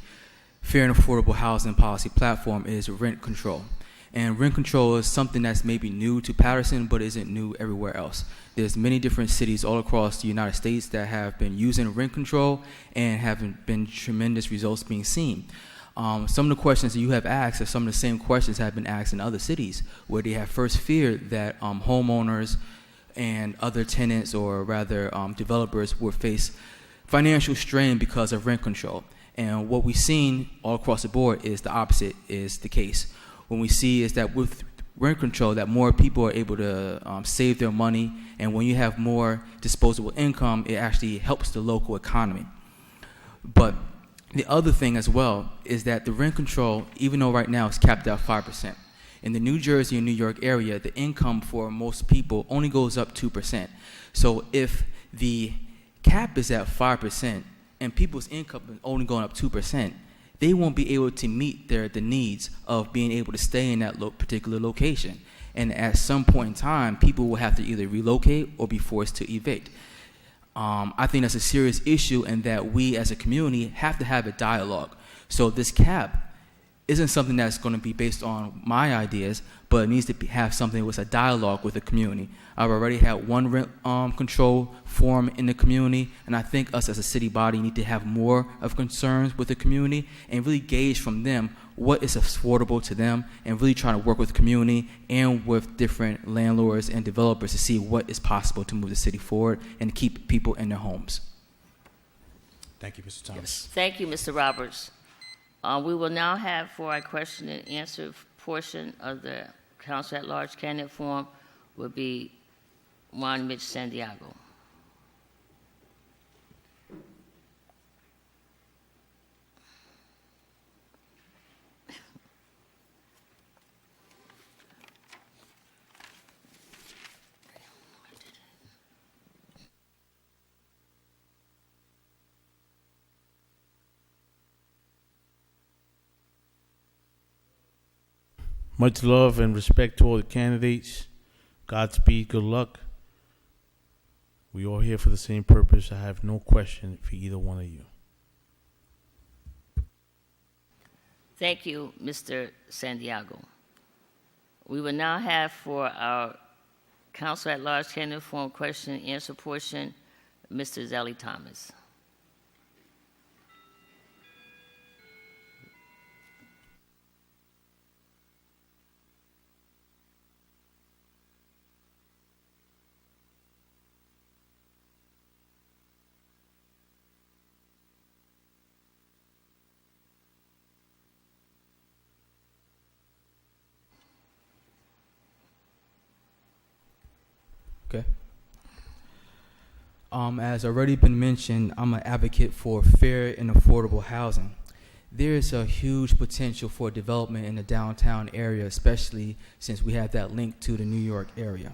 Fair and Affordable Housing Policy Platform is rent control. And rent control is something that's maybe new to Paterson, but isn't new everywhere else. There's many different cities all across the United States that have been using rent control and have been tremendous results being seen. Some of the questions that you have asked are some of the same questions that have been asked in other cities, where they have first feared that homeowners and other tenants, or rather developers, would face financial strain because of rent control. And what we've seen all across the board is the opposite is the case. What we see is that with rent control, that more people are able to save their money, and when you have more disposable income, it actually helps the local economy. But the other thing as well is that the rent control, even though right now it's capped at 5%, in the New Jersey and New York area, the income for most people only goes up 2%. So if the cap is at 5% and people's income is only going up 2%, they won't be able to meet the needs of being able to stay in that particular location. And at some point in time, people will have to either relocate or be forced to evict. I think that's a serious issue, and that we as a community have to have a dialogue. So this cap isn't something that's going to be based on my ideas, but it needs to have something with a dialogue with the community. I've already had one rent control forum in the community, and I think us as a city body need to have more of concerns with the community and really gauge from them what is affordable to them, and really try to work with the community and with different landlords and developers to see what is possible to move the city forward and keep people in their homes. Thank you, Mr. Thomas. Yes. Thank you, Mr. Roberts. We will now have for our question and answer portion of the Council at Large candidate forum will be Juan Mitch Santiago. Much love and respect to all the candidates. Godspeed, good luck. We all here for the same purpose. I have no question for either one of you. Thank you, Mr. Santiago. We will now have for our Council at Large candidate forum question and answer portion, Mr. Zellie Thomas. Okay. As already been mentioned, I'm an advocate for fair and affordable housing. There is a huge potential for development in the downtown area, especially since we have that link to the New York area.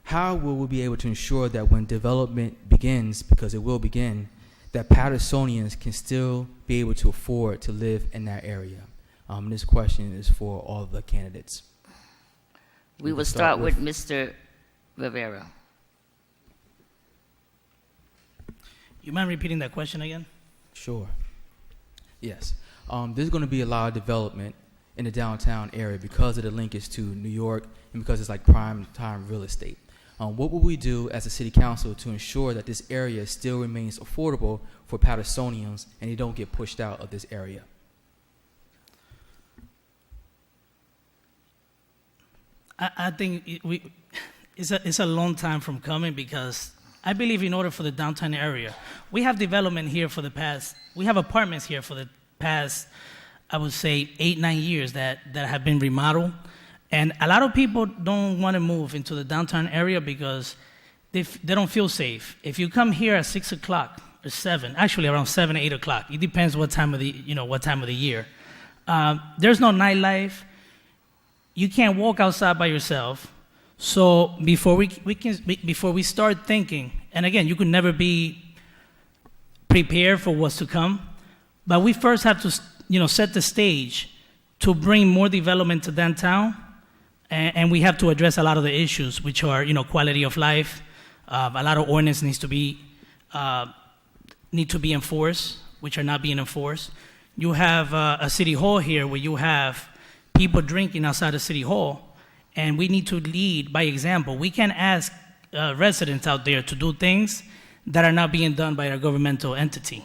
How will we be able to ensure that when development begins, because it will begin, that Patersonians can still be able to afford to live in that area? This question is for all of the candidates. We will start with Mr. Rivera. You mind repeating that question again? Sure. Yes. There's going to be a lot of development in the downtown area because of the linkage to New York and because it's like prime time real estate. What will we do as a city council to ensure that this area still remains affordable for Patersonians and they don't get pushed out of this area? I think it's a long time from coming, because I believe in order for the downtown area, we have development here for the past, we have apartments here for the past, I would say 8-9 years that have been remodeled. And a lot of people don't want to move into the downtown area because they don't feel safe. If you come here at 6 o'clock or 7, actually around 7 or 8 o'clock, it depends what time of the year. There's no nightlife. You can't walk outside by yourself. So before we start thinking, and again, you could never be prepared for what's to come, but we first have to set the stage to bring more development to downtown. And we have to address a lot of the issues, which are, quality of life. A lot of ordinance need to be enforced, which are not being enforced. You have a city hall here where you have people drinking outside of city hall, and we need to lead by example. We can't ask residents out there to do things that are not being done by a governmental entity.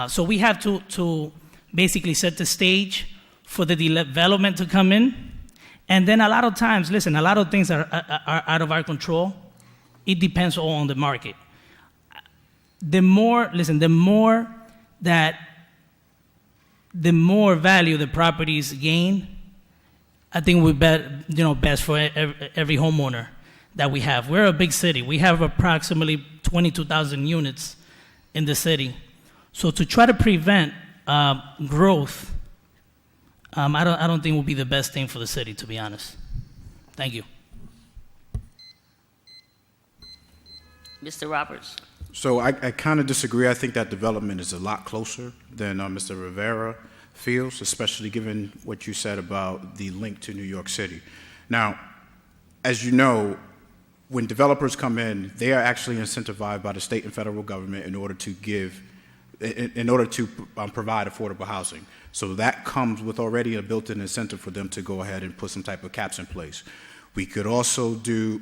So we have to basically set the stage for the development to come in. And then a lot of times, listen, a lot of things are out of our control. It depends all on the market. The more value the properties gain, I think we best for every homeowner that we have. We're a big city. We have approximately 22,000 units in the city. So to try to prevent growth, I don't think will be the best thing for the city, to be honest. Thank you. Mr. Roberts. So I kind of disagree. I think that development is a lot closer than Mr. Rivera feels, especially given what you said about the link to New York City. Now, as you know, when developers come in, they are actually incentivized by the state and federal government in order to provide affordable housing. So that comes with already a built-in incentive for them to go ahead and put some type of caps in place. We could also do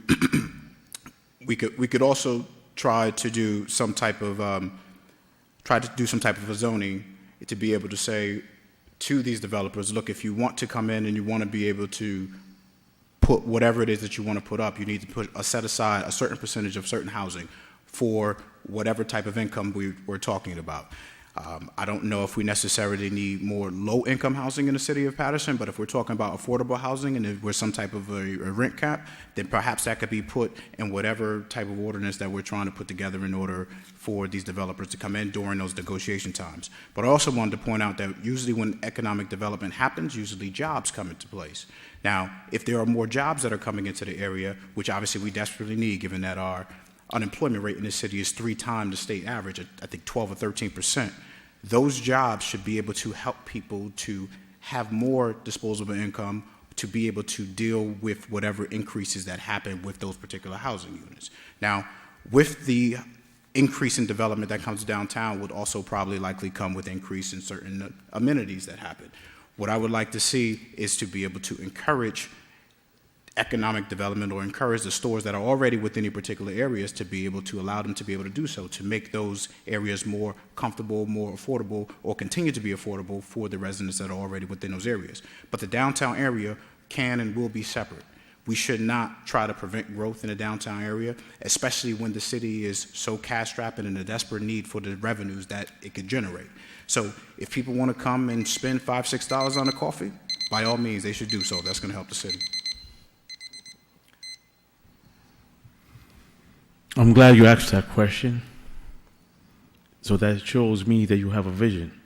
we could also try to do some type of a zoning to be able to say to these developers, look, if you want to come in and you want to be able to put whatever it is that you want to put up, you need to set aside a certain percentage of certain housing for whatever type of income we're talking about. I don't know if we necessarily need more low-income housing in the city of Paterson, but if we're talking about affordable housing and if we're some type of a rent cap, then perhaps that could be put in whatever type of ordinance that we're trying to put together in order for these developers to come in during those negotiation times. But I also wanted to point out that usually when economic development happens, usually jobs come into place. Now, if there are more jobs that are coming into the area, which obviously we desperately need given that our unemployment rate in this city is 3 times the state average, I think 12 or 13%. Those jobs should be able to help people to have more disposable income to be able to deal with whatever increases that happen with those particular housing units. Now, with the increase in development that comes downtown would also probably likely come with increase in certain amenities that happen. What I would like to see is to be able to encourage economic development or encourage the stores that are already within any particular areas to be able to allow them to be able to do so, to make those areas more comfortable, more affordable, or continue to be affordable for the residents that are already within those areas. But the downtown area can and will be separate. We should not try to prevent growth in the downtown area, especially when the city is so cash-strapped and in a desperate need for the revenues that it could generate. So if people want to come and spend $5, $6 on a coffee, by all means, they should do so. That's going to help the city. I'm glad you asked that question. So that shows me that you have a vision.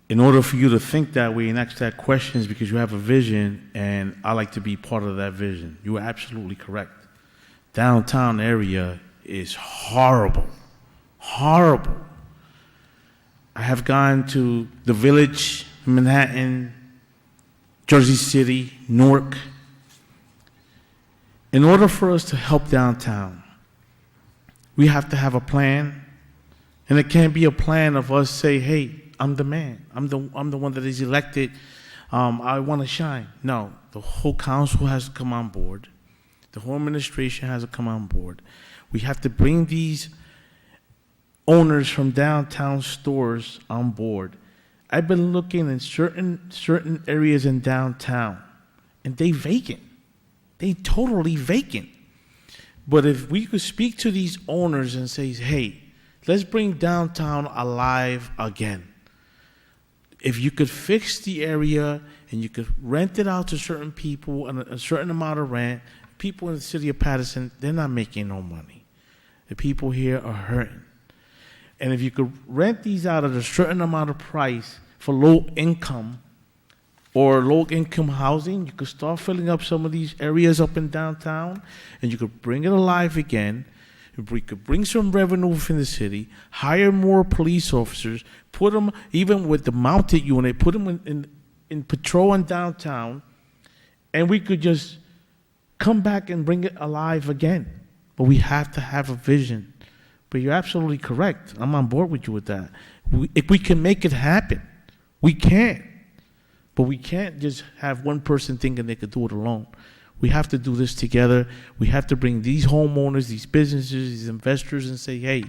In order for you to think that way and ask that question is because you have a vision, and I like to be part of that vision. You are absolutely correct. Downtown area is horrible. Horrible. I have gone to the Village, Manhattan, Jersey City, Newark. In order for us to help downtown, we have to have a plan, and it can't be a plan of us say, hey, I'm the man. I'm the one that is elected. I want to shine. No, the whole council has to come on board. The whole administration has to come on board. We have to bring these owners from downtown stores on board. I've been looking in certain areas in downtown, and they vacant. They totally vacant. But if we could speak to these owners and say, hey, let's bring downtown alive again. If you could fix the area and you could rent it out to certain people and a certain amount of rent, people in the city of Paterson, they're not making no money. The people here are hurting. And if you could rent these out at a certain amount of price for low income or low income housing, you could start filling up some of these areas up in downtown, and you could bring it alive again. We could bring some revenue from the city, hire more police officers, put them, even with the mounted unit, put them in patrol in downtown, and we could just come back and bring it alive again. But we have to have a vision. But you're absolutely correct. I'm on board with you with that. If we can make it happen, we can. But we can't just have one person thinking they could do it alone. We have to do this together. We have to bring these homeowners, these businesses, these investors, and say, hey,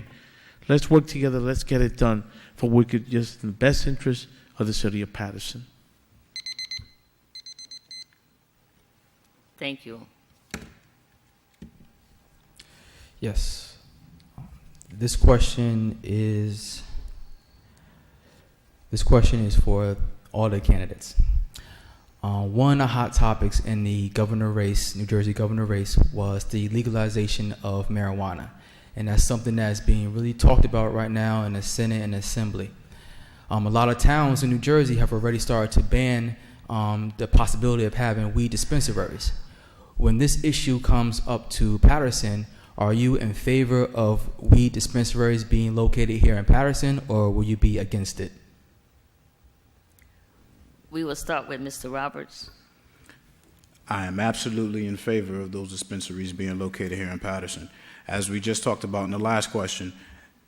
let's work together. Let's get it done for we could just in the best interest of the city of Paterson. Thank you. Yes. This question is for all the candidates. One of the hot topics in the governor race, New Jersey governor race, was the legalization of marijuana. And that's something that's being really talked about right now in the Senate and Assembly. A lot of towns in New Jersey have already started to ban the possibility of having weed dispensaries. When this issue comes up to Paterson, are you in favor of weed dispensaries being located here in Paterson, or will you be against it? We will start with Mr. Roberts. I am absolutely in favor of those dispensaries being located here in Paterson. As we just talked about in the last question,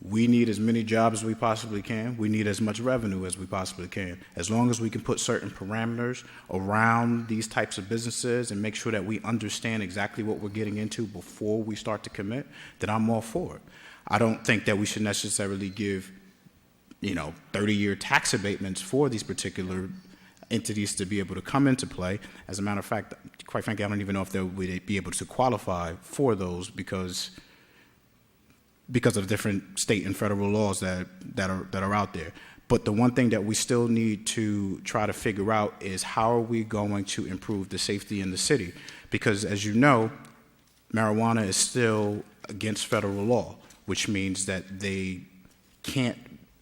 we need as many jobs as we possibly can. We need as much revenue as we possibly can. As long as we can put certain parameters around these types of businesses and make sure that we understand exactly what we're getting into before we start to commit, then I'm all for it. I don't think that we should necessarily give, 30-year tax abatements for these particular entities to be able to come into play. As a matter of fact, quite frankly, I don't even know if they would be able to qualify for those because of different state and federal laws that are out there. But the one thing that we still need to try to figure out is how are we going to improve the safety in the city? Because as you know, marijuana is still against federal law, which means that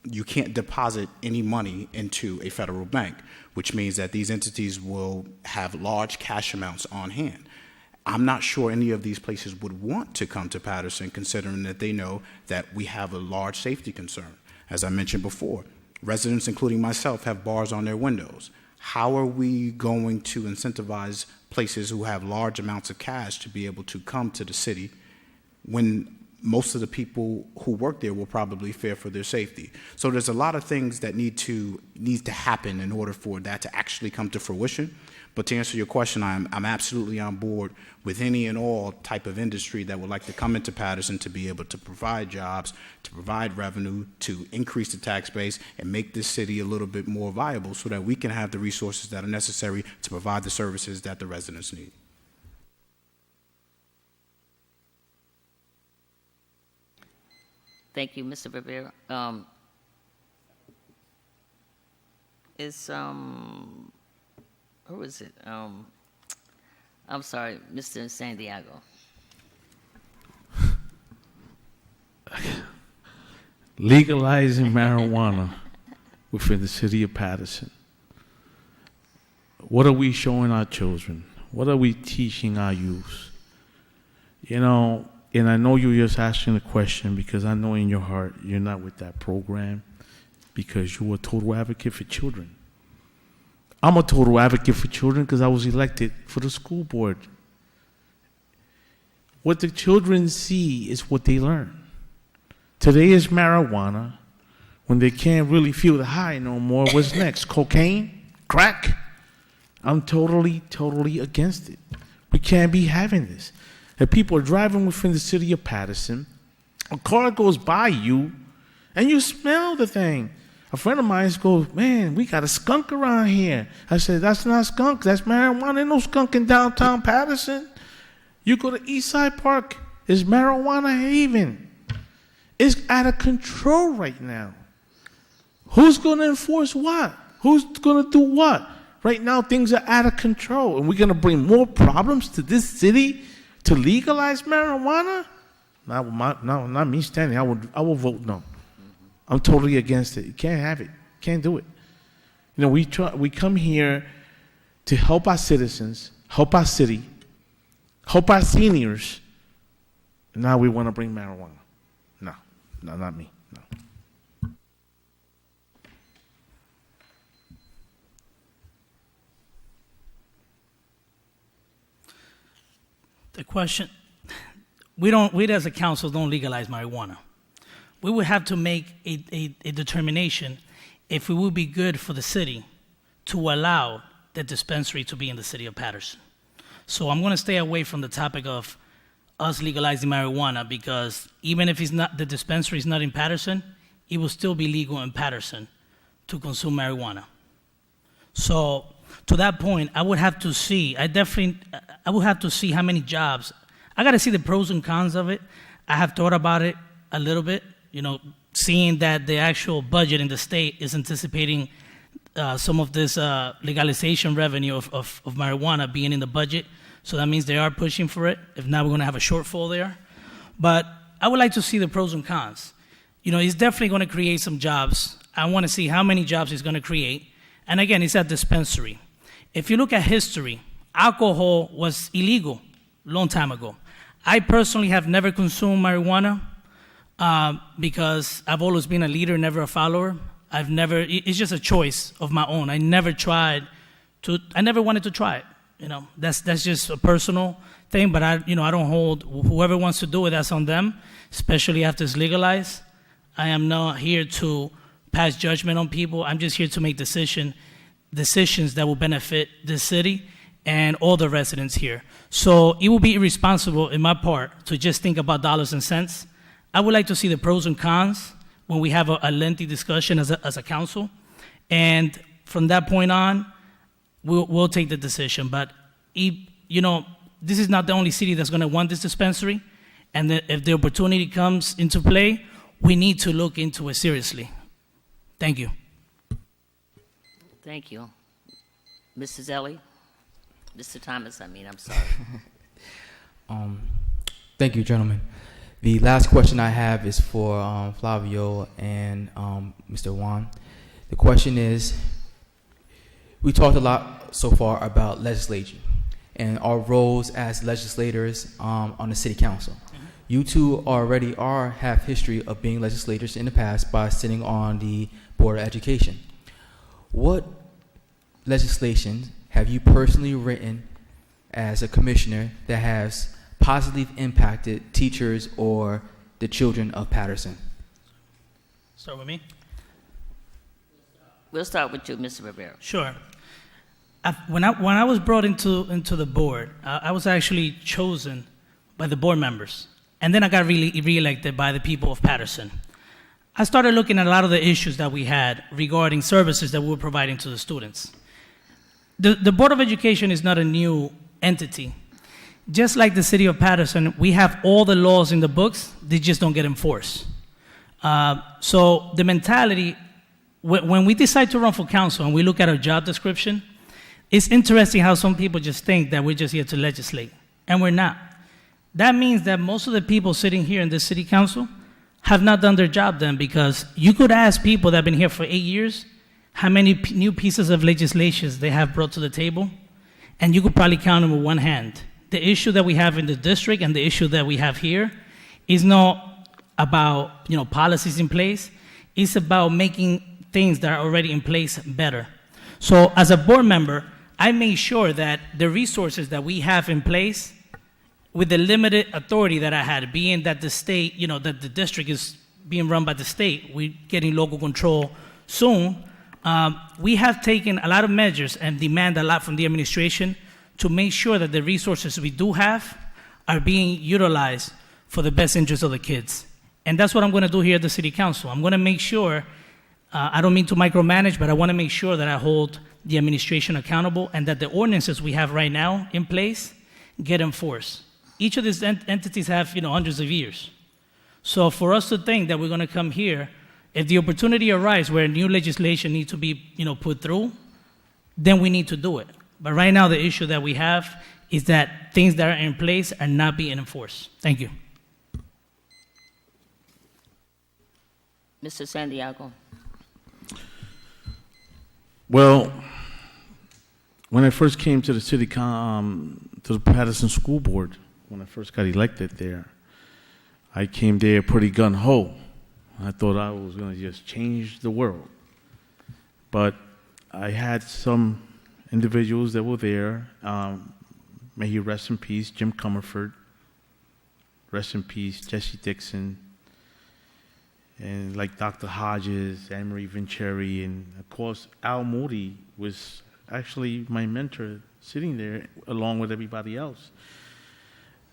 you can't deposit any money into a federal bank, which means that these entities will have large cash amounts on hand. I'm not sure any of these places would want to come to Paterson, considering that they know that we have a large safety concern. As I mentioned before, residents, including myself, have bars on their windows. How are we going to incentivize places who have large amounts of cash to be able to come to the city when most of the people who work there will probably fear for their safety? So there's a lot of things that need to happen in order for that to actually come to fruition. But to answer your question, I'm absolutely on board with any and all type of industry that would like to come into Paterson to be able to provide jobs, to provide revenue, to increase the tax base, and make this city a little bit more viable so that we can have the resources that are necessary to provide the services that the residents need. Thank you, Mr. Rivera. Who is it? I'm sorry, Mr. Santiago. Legalizing marijuana within the city of Paterson. What are we showing our children? What are we teaching our youth? And I know you're just asking the question because I know in your heart you're not with that program because you're a total advocate for children. I'm a total advocate for children because I was elected for the school board. What the children see is what they learn. Today is marijuana. When they can't really feel the high no more, what's next? Cocaine? Crack? I'm totally against it. We can't be having this. If people are driving within the city of Paterson, a car goes by you, and you smell the thing. A friend of mine goes, man, we got a skunk around here. I said, that's not skunk, that's marijuana. Ain't no skunk in downtown Paterson. You go to Eastside Park, it's marijuana haven. It's out of control right now. Who's going to enforce what? Who's going to do what? Right now, things are out of control, and we're going to bring more problems to this city to legalize marijuana? Not me standing. I will vote no. I'm totally against it. You can't have it. Can't do it. You know, we come here to help our citizens, help our city, help our seniors, and now we want to bring marijuana. No, not me. No. The question, we as a council don't legalize marijuana. We would have to make a determination if it would be good for the city to allow the dispensary to be in the city of Paterson. So I'm going to stay away from the topic of us legalizing marijuana, because even if the dispensary is not in Paterson, it will still be legal in Paterson to consume marijuana. So to that point, I would have to see how many jobs. I got to see the pros and cons of it. I have thought about it a little bit, seeing that the actual budget in the state is anticipating some of this legalization revenue of marijuana being in the budget. So that means they are pushing for it. If not, we're going to have a shortfall there. But I would like to see the pros and cons. It's definitely going to create some jobs. I want to see how many jobs it's going to create. And again, it's a dispensary. If you look at history, alcohol was illegal a long time ago. I personally have never consumed marijuana because I've always been a leader, never a follower. It's just a choice of my own. I never wanted to try it. That's just a personal thing, but I don't hold, whoever wants to do it, that's on them, especially after it's legalized. I am not here to pass judgment on people. I'm just here to make decisions that will benefit the city and all the residents here. So it will be irresponsible in my part to just think about dollars and cents. I would like to see the pros and cons when we have a lengthy discussion as a council. And from that point on, we'll take the decision. But this is not the only city that's going to want this dispensary. And if the opportunity comes into play, we need to look into it seriously. Thank you. Thank you. Mrs. Zellie? Mr. Thomas, I'm sorry. Thank you, gentlemen. The last question I have is for Flavio and Mr. Juan. The question is, we talked a lot so far about legislation and our roles as legislators on the city council. Mm-hmm. You two already have history of being legislators in the past by sitting on the Board of Education. What legislation have you personally written as a commissioner that has positively impacted teachers or the children of Paterson? Start with me? We'll start with you, Mr. Rivera. Sure. When I was brought into the board, I was actually chosen by the board members. And then I got reelected by the people of Paterson. I started looking at a lot of the issues that we had regarding services that we were providing to the students. The Board of Education is not a new entity. Just like the city of Paterson, we have all the laws in the books, they just don't get enforced. So the mentality, when we decide to run for council and we look at our job description, it's interesting how some people just think that we're just here to legislate, and we're not. That means that most of the people sitting here in this city council have not done their job then, because you could ask people that have been here for 8 years how many new pieces of legislation they have brought to the table, and you could probably count them with one hand. The issue that we have in the district and the issue that we have here is not about policies in place. It's about making things that are already in place better. So as a board member, I make sure that the resources that we have in place, with the limited authority that I had, being that the state, that the district is being run by the state, we're getting local control soon, we have taken a lot of measures and demand a lot from the administration to make sure that the resources we do have are being utilized for the best interest of the kids. And that's what I'm going to do here at the City Council. I'm going to make sure, I don't mean to micromanage, but I want to make sure that I hold the administration accountable and that the ordinances we have right now in place get enforced. Each of these entities have, hundreds of years. So for us to think that we're going to come here, if the opportunity arises where new legislation needs to be, put through, then we need to do it. But right now, the issue that we have is that things that are in place are not being enforced. Thank you. Mr. Santiago. Well, when I first came to the to the Paterson School Board, when I first got elected there, I came there pretty gung-ho. I thought I was going to just change the world. But I had some individuals that were there. May he rest in peace, Jim Comerford. Rest in peace, Jesse Dixon. And like Dr. Hodges, Anne-Marie Vinceri, and of course, Al Moody was actually my mentor sitting there along with everybody else.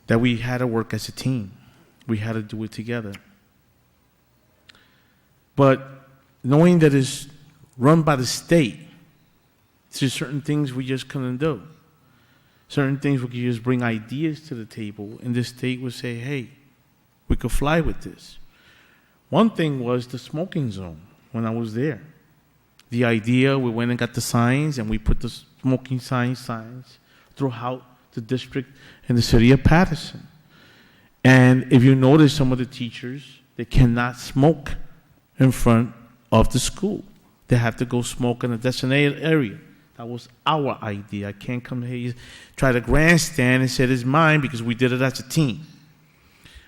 That we had to work as a team. We had to do it together. But knowing that it's run by the state, there's certain things we just couldn't do. Certain things we could just bring ideas to the table, and the state would say, hey, we could fly with this. One thing was the smoking zone when I was there. The idea, we went and got the signs, and we put the smoking signs throughout the district in the city of Paterson. And if you notice, some of the teachers, they cannot smoke in front of the school. They have to go smoke in a designated area. That was our idea. I can't come here, try to grandstand and say it's mine because we did it as a team.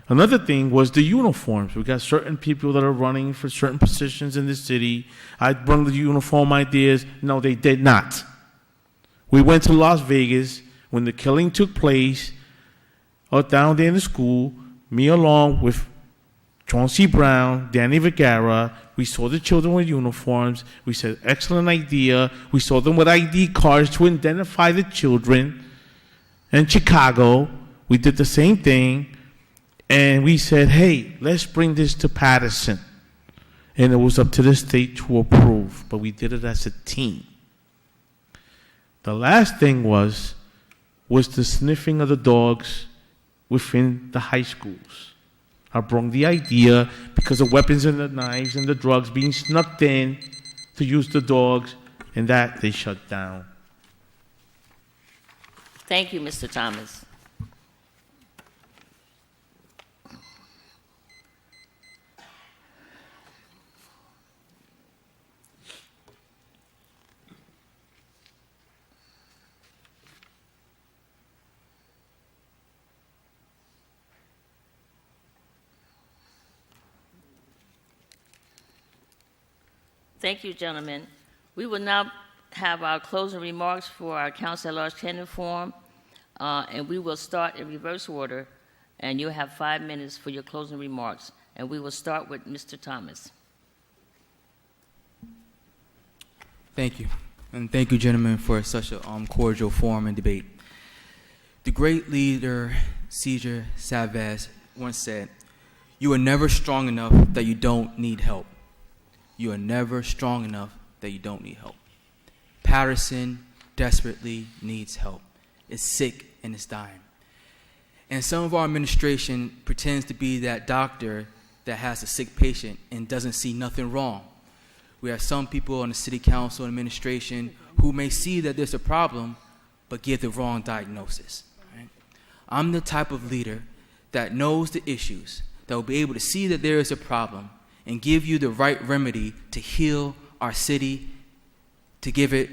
Another thing was the uniforms. We got certain people that are running for certain positions in the city. I brought the uniform ideas. No, they did not. We went to Las Vegas when the killing took place, down there in the school, me along with Chauncey Brown, Danny Vergara. We saw the children with uniforms. We said, excellent idea. We saw them with ID cards to identify the children. In Chicago, we did the same thing. And we said, hey, let's bring this to Paterson. And it was up to the state to approve. But we did it as a team. The last thing was the sniffing of the dogs within the high schools. I brought the idea because of weapons and the knives and the drugs being snuck in to use the dogs, and that they shut down. Thank you, Mr. Thomas. Thank you, gentlemen. We will now have our closing remarks for our Council at Large candidate forum, and we will start in reverse order, and you'll have 5 minutes for your closing remarks. And we will start with Mr. Thomas. Thank you. And thank you, gentlemen, for such a cordial forum and debate. The great leader, Cesar Chavez, once said, "You are never strong enough that you don't need help. You are never strong enough that you don't need help." Paterson desperately needs help. It's sick and it's dying. And some of our administration pretends to be that doctor that has a sick patient and doesn't see nothing wrong. We have some people on the city council and administration who may see that there's a problem, but give the wrong diagnosis. Right? I'm the type of leader that knows the issues, that will be able to see that there is a problem and give you the right remedy to heal our city, to give it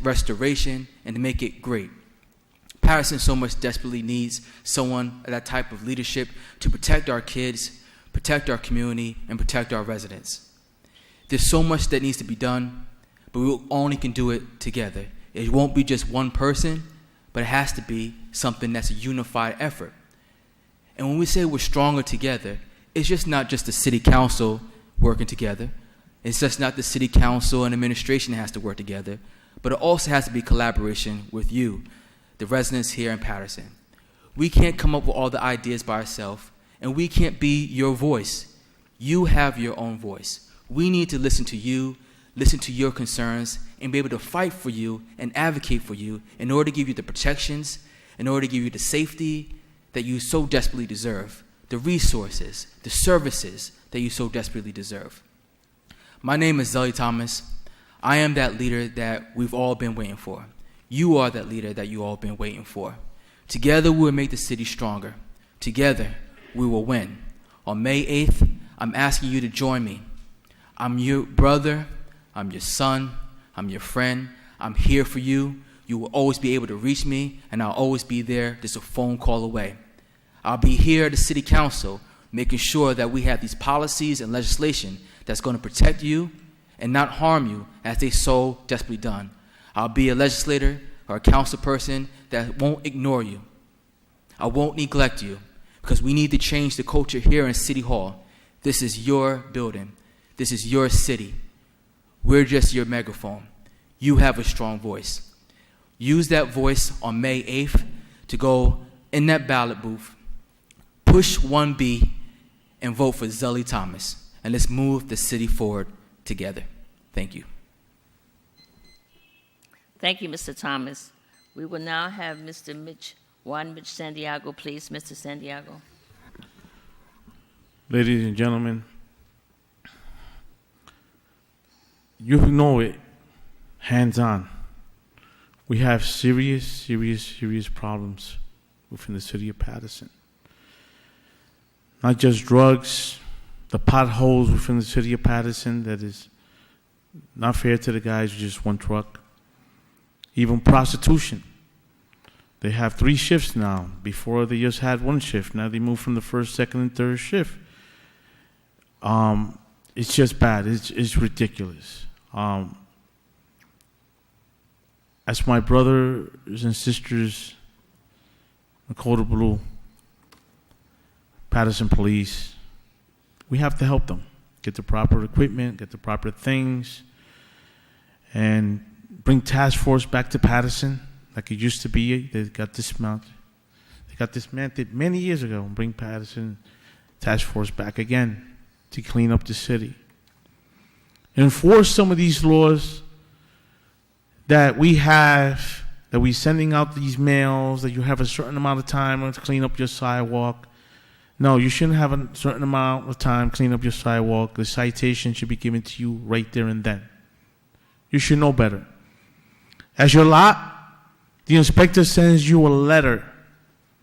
restoration, and to make it great. Paterson so much desperately needs someone, that type of leadership, to protect our kids, protect our community, and protect our residents. There's so much that needs to be done, but we only can do it together. It won't be just one person, but it has to be something that's a unified effort. And when we say we're stronger together, it's just not just the city council working together. It's just not the city council and administration that has to work together, but it also has to be collaboration with you, the residents here in Paterson. We can't come up with all the ideas by ourselves, and we can't be your voice. You have your own voice. We need to listen to you, listen to your concerns, and be able to fight for you and advocate for you in order to give you the protections, in order to give you the safety that you so desperately deserve, the resources, the services that you so desperately deserve. My name is Zellie Thomas. I am that leader that we've all been waiting for. You are that leader that you all been waiting for. Together we will make the city stronger. Together we will win. On May 8th, I'm asking you to join me. I'm your brother, I'm your son, I'm your friend. I'm here for you. You will always be able to reach me, and I'll always be there just a phone call away. I'll be here at the City Council making sure that we have these policies and legislation that's going to protect you and not harm you as they so desperately done. I'll be a legislator or a council person that won't ignore you. I won't neglect you because we need to change the culture here in City Hall. This is your building. This is your city. We're just your megaphone. You have a strong voice. Use that voice on May 8th to go in that ballot booth, push 1B, and vote for Zellie Thomas. And let's move the city forward together. Thank you. Thank you, Mr. Thomas. We will now have Mr. Mitch, Juan Mitch Santiago, please. Mr. Santiago. Ladies and gentlemen, you know it, hands on. We have serious problems within the city of Paterson. Not just drugs, the potholes within the city of Paterson that is not fair to the guys with just one truck. Even prostitution. They have 3 shifts now. Before they just had 1 shift. Now they move from the first, second, and third shift. It's just bad. It's ridiculous. As my brothers and sisters, Dakota Blue, Paterson Police, we have to help them get the proper equipment, get the proper things, and bring task force back to Paterson like it used to be. They got dismounted. They got dismantled many years ago and bring Paterson task force back again to clean up the city. Enforce some of these laws that we have, that we're sending out these mails, that you have a certain amount of time to clean up your sidewalk. No, you shouldn't have a certain amount of time to clean up your sidewalk. The citation should be given to you right there and then. You should know better. As your lot, the inspector sends you a letter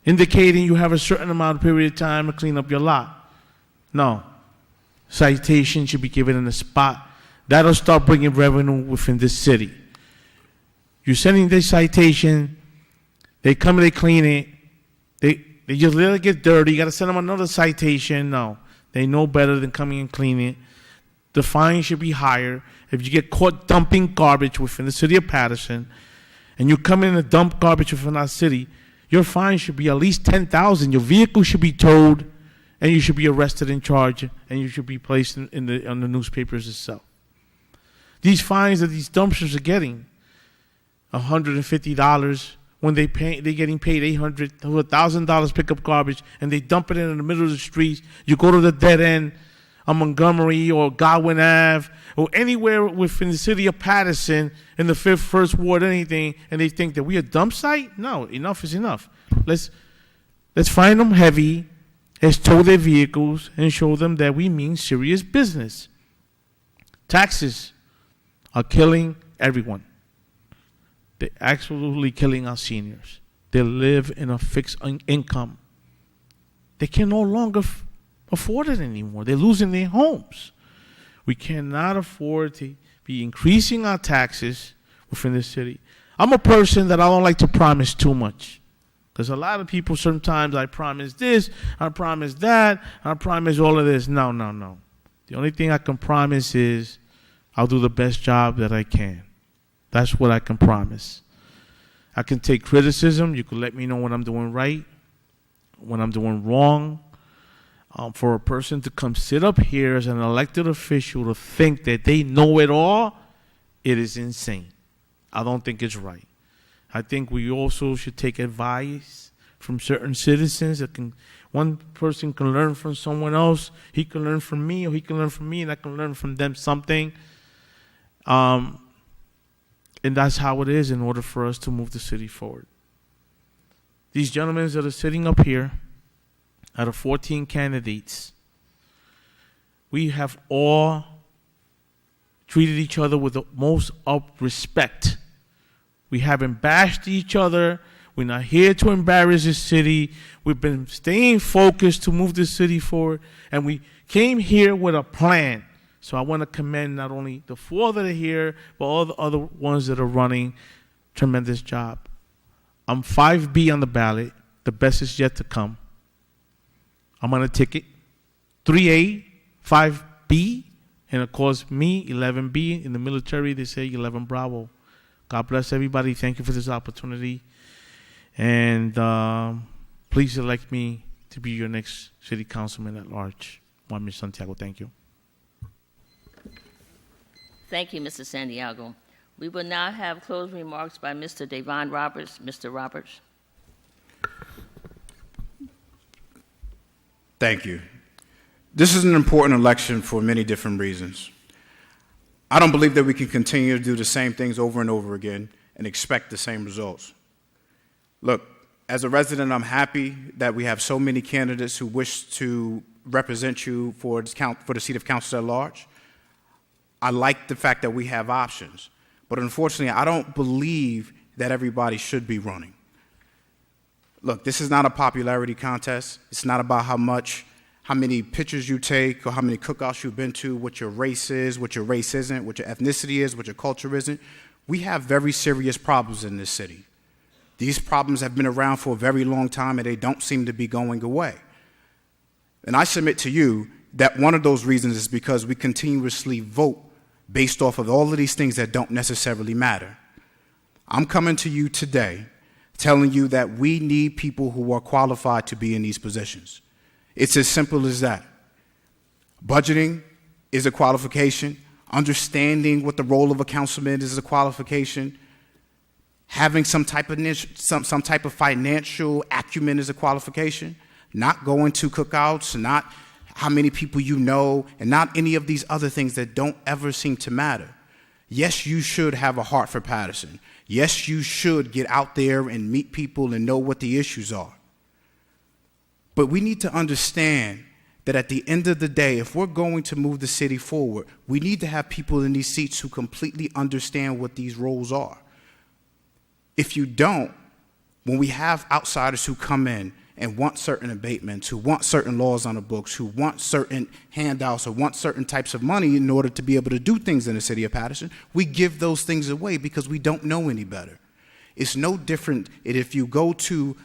indicating you have a certain amount of period of time to clean up your lot. No. Citation should be given in the spot. That'll start bringing revenue within this city. You're sending this citation, they come and they clean it, they just let it get dirty, you got to send them another citation. No, they know better than coming and cleaning it. The fine should be higher. If you get caught dumping garbage within the city of Paterson, and you come in and dump garbage within our city, your fine should be at least $10,000. Your vehicle should be towed, and you should be arrested and charged, and you should be placed on the newspapers itself. These fines that these dumpsters are getting, $150 when they're getting paid $800 to $1,000 pick up garbage, and they dump it in the middle of the streets. You go to the dead end of Montgomery or Godwin Ave or anywhere within the city of Paterson in the 5th, 1st Ward, anything, and they think that we a dump site? No, enough is enough. Let's find them heavy, let's tow their vehicles, and show them that we mean serious business. Taxes are killing everyone. They're absolutely killing our seniors. They live in a fixed income. They can no longer afford it anymore. They're losing their homes. We cannot afford to be increasing our taxes within the city. I'm a person that I don't like to promise too much. Because a lot of people, sometimes I promise this, I promise that, I promise all of this. No. The only thing I can promise is I'll do the best job that I can. That's what I can promise. I can take criticism. You can let me know when I'm doing right, when I'm doing wrong. For a person to come sit up here as an elected official to think that they know it all, it is insane. I don't think it's right. I think we also should take advice from certain citizens. One person can learn from someone else. He can learn from me, or he can learn from me, and I can learn from them something. And that's how it is in order for us to move the city forward. These gentlemen that are sitting up here, out of 14 candidates, we have all treated each other with the most of respect. We haven't bashed each other. We're not here to embarrass the city. We've been staying focused to move the city forward, and we came here with a plan. So I want to commend not only the 4 that are here, but all the other ones that are running. Tremendous job. I'm 5B on the ballot. The best is yet to come. I'm on a ticket. 3A, 5B, and of course me, 11B. In the military, they say 11 Bravo. God bless everybody. Thank you for this opportunity. And please elect me to be your next city councilman at large. Juan, Mitch, Santiago. Thank you. Thank you, Mr. Santiago. We will now have closing remarks by Mr. Davon Roberts. Mr. Roberts. Thank you. This is an important election for many different reasons. I don't believe that we can continue to do the same things over and over again and expect the same results. Look, as a resident, I'm happy that we have so many candidates who wish to represent you for the seat of council at large. I like the fact that we have options, but unfortunately, I don't believe that everybody should be running. Look, this is not a popularity contest. It's not about how many pictures you take or how many cookouts you've been to, what your race is, what your race isn't, what your ethnicity is, what your culture isn't. We have very serious problems in this city. These problems have been around for a very long time, and they don't seem to be going away. And I submit to you that one of those reasons is because we continuously vote based off of all of these things that don't necessarily matter. I'm coming to you today telling you that we need people who are qualified to be in these positions. It's as simple as that. Budgeting is a qualification. Understanding what the role of a councilman is a qualification. Having some type of financial acumen is a qualification. Not going to cookouts, not how many people you know, and not any of these other things that don't ever seem to matter. Yes, you should have a heart for Paterson. Yes, you should get out there and meet people and know what the issues are. But we need to understand that at the end of the day, if we're going to move the city forward, we need to have people in these seats who completely understand what these roles are. If you don't, when we have outsiders who come in and want certain abatements, who want certain laws on the books, who want certain handouts or want certain types of money in order to be able to do things in the city of Paterson, we give those things away because we don't know any better. It's no different if you go to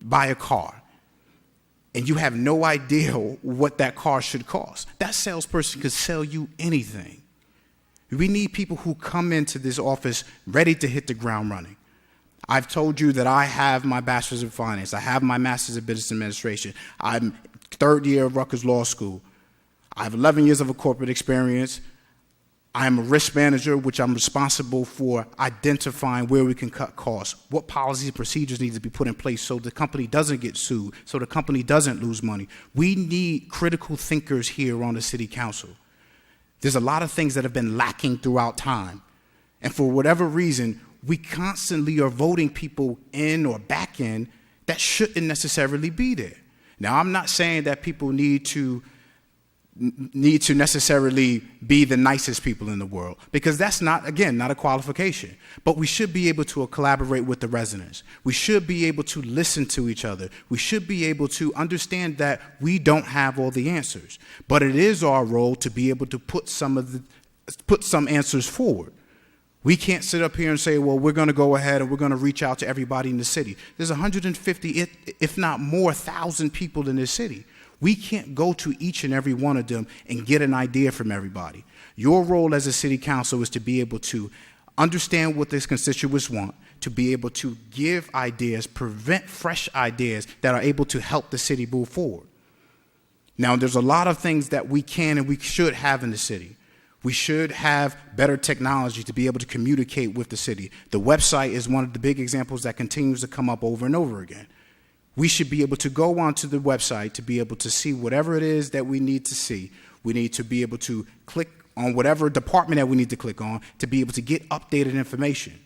buy a car and you have no idea what that car should cost. That salesperson could sell you anything. We need people who come into this office ready to hit the ground running. I've told you that I have my bachelor's in finance. I have my master's in business administration. I'm third year of Rutgers Law School. I have 11 years of a corporate experience. I'm a risk manager, which I'm responsible for identifying where we can cut costs, what policies and procedures need to be put in place so the company doesn't get sued, so the company doesn't lose money. We need critical thinkers here on the city council. There's a lot of things that have been lacking throughout time. And for whatever reason, we constantly are voting people in or back in that shouldn't necessarily be there. Now, I'm not saying that people need to necessarily be the nicest people in the world, because that's not a qualification. But we should be able to collaborate with the residents. We should be able to listen to each other. We should be able to understand that we don't have all the answers. But it is our role to be able to put some answers forward. We can't sit up here and say, well, we're going to go ahead and we're going to reach out to everybody in the city. There's 150, if not more, 1,000 people in this city. We can't go to each and every one of them and get an idea from everybody. Your role as a city council is to be able to understand what these constituents want, to be able to give ideas, prevent fresh ideas that are able to help the city move forward. Now, there's a lot of things that we can and we should have in the city. We should have better technology to be able to communicate with the city. The website is one of the big examples that continues to come up over and over again. We should be able to go onto the website to be able to see whatever it is that we need to see. We need to be able to click on whatever department that we need to click on to be able to get updated information.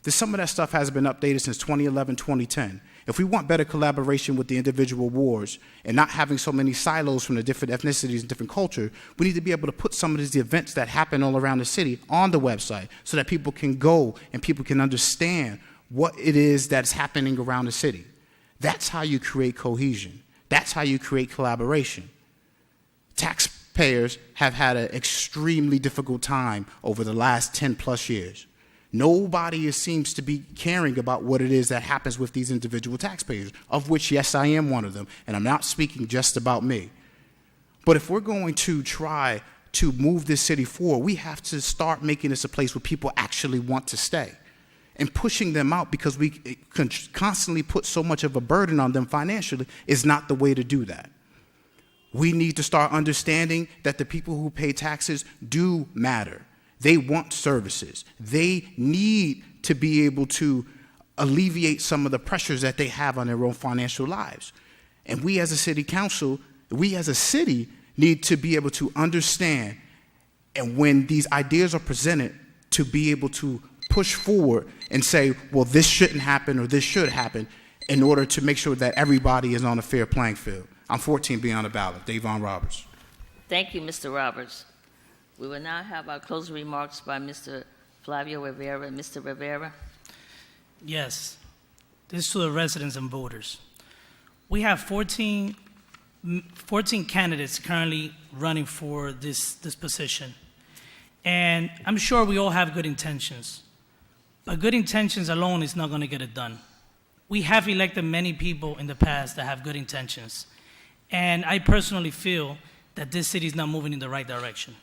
Some of that stuff hasn't been updated since 2011, 2010. If we want better collaboration with the individual wards and not having so many silos from the different ethnicities and different culture, we need to be able to put some of these events that happen all around the city on the website so that people can go and people can understand what it is that's happening around the city. That's how you create cohesion. That's how you create collaboration. Taxpayers have had an extremely difficult time over the last 10 plus years. Nobody seems to be caring about what it is that happens with these individual taxpayers, of which, yes, I am one of them, and I'm not speaking just about me. But if we're going to try to move this city forward, we have to start making this a place where people actually want to stay. And pushing them out because we constantly put so much of a burden on them financially is not the way to do that. We need to start understanding that the people who pay taxes do matter. They want services. They need to be able to alleviate some of the pressures that they have on their own financial lives. And we as a city council, we as a city need to be able to understand, and when these ideas are presented, to be able to push forward and say, well, this shouldn't happen or this should happen in order to make sure that everybody is on a fair playing field. I'm 14B on the ballot. Davon Roberts. Thank you, Mr. Roberts. We will now have our closing remarks by Mr. Flavio Rivera. Mr. Rivera. Yes, this is to the residents and voters. We have 14 candidates currently running for this position. And I'm sure we all have good intentions. But good intentions alone is not going to get it done. We have elected many people in the past that have good intentions. And I personally feel that this city is not moving in the right direction.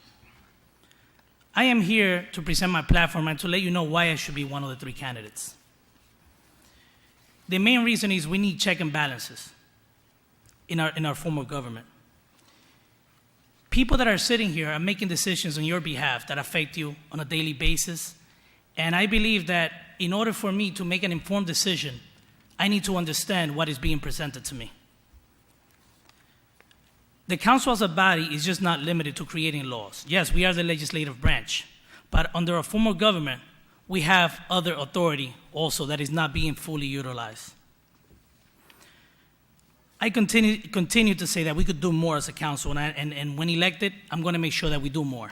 I am here to present my platform and to let you know why I should be one of the 3 candidates. The main reason is we need check and balances in our form of government. People that are sitting here are making decisions on your behalf that affect you on a daily basis. And I believe that in order for me to make an informed decision, I need to understand what is being presented to me. The council as a body is just not limited to creating laws. Yes, we are the legislative branch, but under a form of government, we have other authority also that is not being fully utilized. I continue to say that we could do more as a council, and when elected, I'm going to make sure that we do more.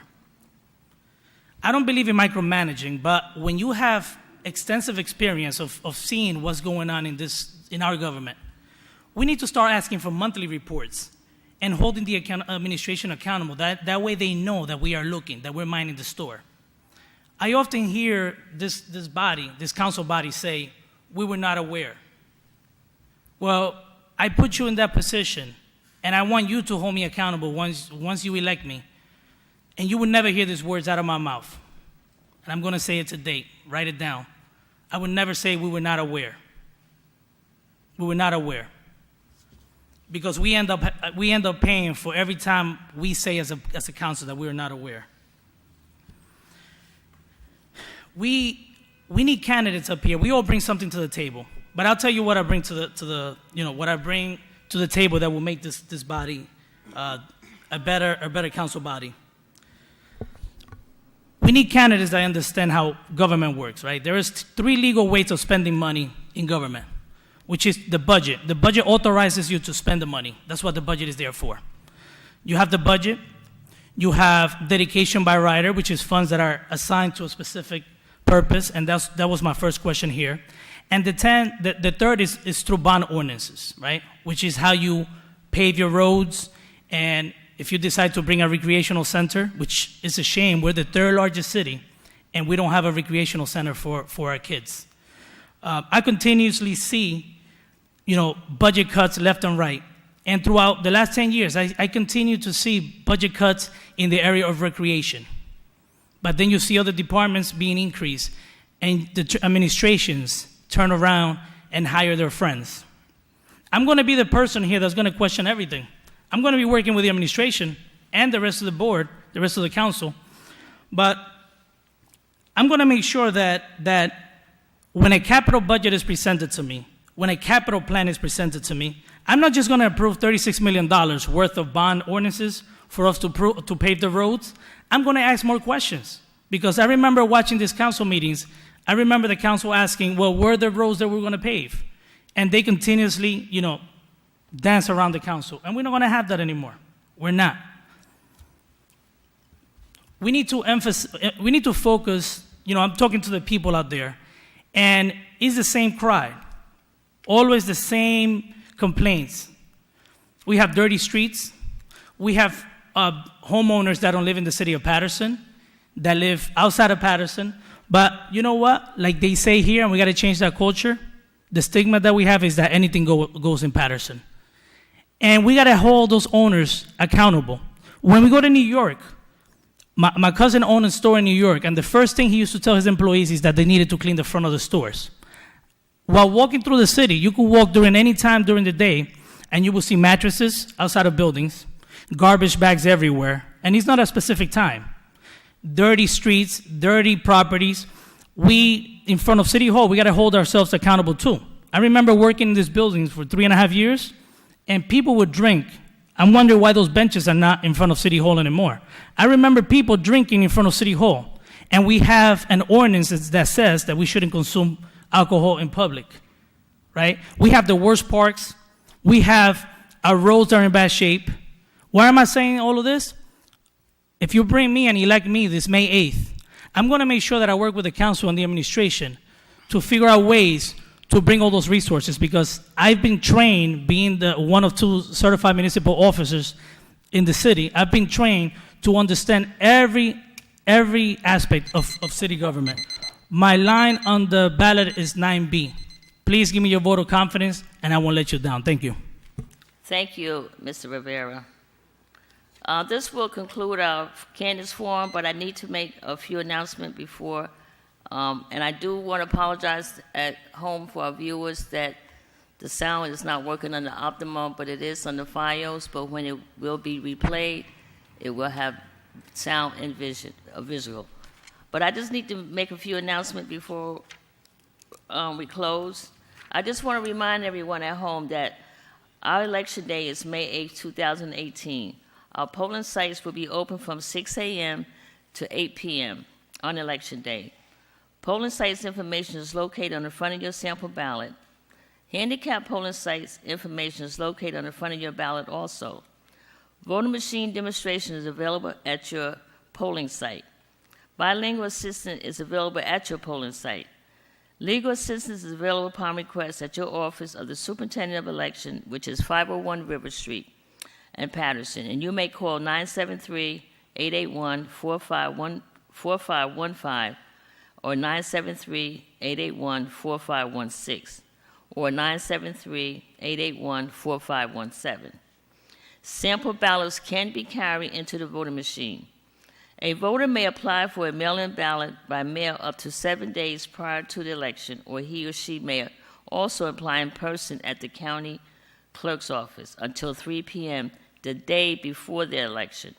I don't believe in micromanaging, but when you have extensive experience of seeing what's going on in our government, we need to start asking for monthly reports and holding the administration accountable. That way they know that we are looking, that we're minding the store. I often hear this council body say, we were not aware. Well, I put you in that position, and I want you to hold me accountable once you elect me, and you would never hear these words out of my mouth. And I'm going to say it to date. Write it down. I would never say we were not aware. We were not aware. Because we end up paying for every time we say as a council that we are not aware. We need candidates up here. We all bring something to the table. But I'll tell you what I bring to the table that will make this body a better council body. We need candidates that understand how government works, right? There is 3 legal ways of spending money in government, which is the budget. The budget authorizes you to spend the money. That's what the budget is there for. You have the budget. You have dedication by rider, which is funds that are assigned to a specific purpose, and that was my first question here. And the third is through bond ordinances, right? Which is how you pave your roads, and if you decide to bring a recreational center, which is a shame, we're the 3rd largest city, and we don't have a recreational center for our kids. I continuously see budget cuts left and right. And throughout the last 10 years, I continue to see budget cuts in the area of recreation. But then you see other departments being increased, and the administrations turn around and hire their friends. I'm going to be the person here that's going to question everything. I'm going to be working with the administration and the rest of the board, the rest of the council. But I'm going to make sure that when a capital budget is presented to me, when a capital plan is presented to me, I'm not just going to approve $36 million worth of bond ordinances for us to pave the roads. I'm going to ask more questions. Because I remember watching these council meetings, I remember the council asking, well, where are the roads that we're going to pave? And they continuously, dance around the council. And we're not going to have that anymore. We're not. We need to focus, I'm talking to the people out there, and it's the same cry. Always the same complaints. We have dirty streets. We have homeowners that don't live in the city of Paterson, that live outside of Paterson. But you know what? Like they say here, and we got to change that culture, the stigma that we have is that anything goes in Paterson. And we got to hold those owners accountable. When we go to New York, my cousin owned a store in New York, and the first thing he used to tell his employees is that they needed to clean the front of the stores. While walking through the city, you could walk during any time during the day, and you will see mattresses outside of buildings, garbage bags everywhere, and it's not a specific time. Dirty streets, dirty properties. We, in front of City Hall, we got to hold ourselves accountable too. I remember working in these buildings for 3.5 years, and people would drink. I'm wondering why those benches are not in front of City Hall anymore. I remember people drinking in front of City Hall, and we have an ordinance that says that we shouldn't consume alcohol in public, right? We have the worst parks. We have our roads are in bad shape. Why am I saying all of this? If you bring me and elect me this May 8th, I'm going to make sure that I work with the council and the administration to figure out ways to bring all those resources, because I've been trained, being the one of 2 certified municipal officers in the city, I've been trained to understand every aspect of city government. My line on the ballot is 9B. Please give me your vote of confidence, and I won't let you down. Thank you. Thank you, Mr. Rivera. This will conclude our candidates forum, but I need to make a few announcements before. And I do want to apologize at home for our viewers that the sound is not working on the optimum, but it is on the FiOS. But when it will be replayed, it will have sound and visual. But I just need to make a few announcements before we close. I just want to remind everyone at home that our election day is May 8, 2018. Our polling sites will be open from 6 a.m. to 8 p.m. on Election Day. Polling sites information is located on the front of your sample ballot. Handicap polling sites information is located on the front of your ballot also. Voting machine demonstration is available at your polling site. Bilingual assistance is available at your polling site. Legal assistance is available upon request at your office of the Superintendent of Election, which is 501 River Street in Paterson, and you may call 973-881-4515 or 973-881-4516 or 973-881-4517. Sample ballots can be carried into the voting machine. A voter may apply for a mail-in ballot by mail up to 7 days prior to the election, or he or she may also apply in person at the county clerk's office until 3 p.m. the day before the election.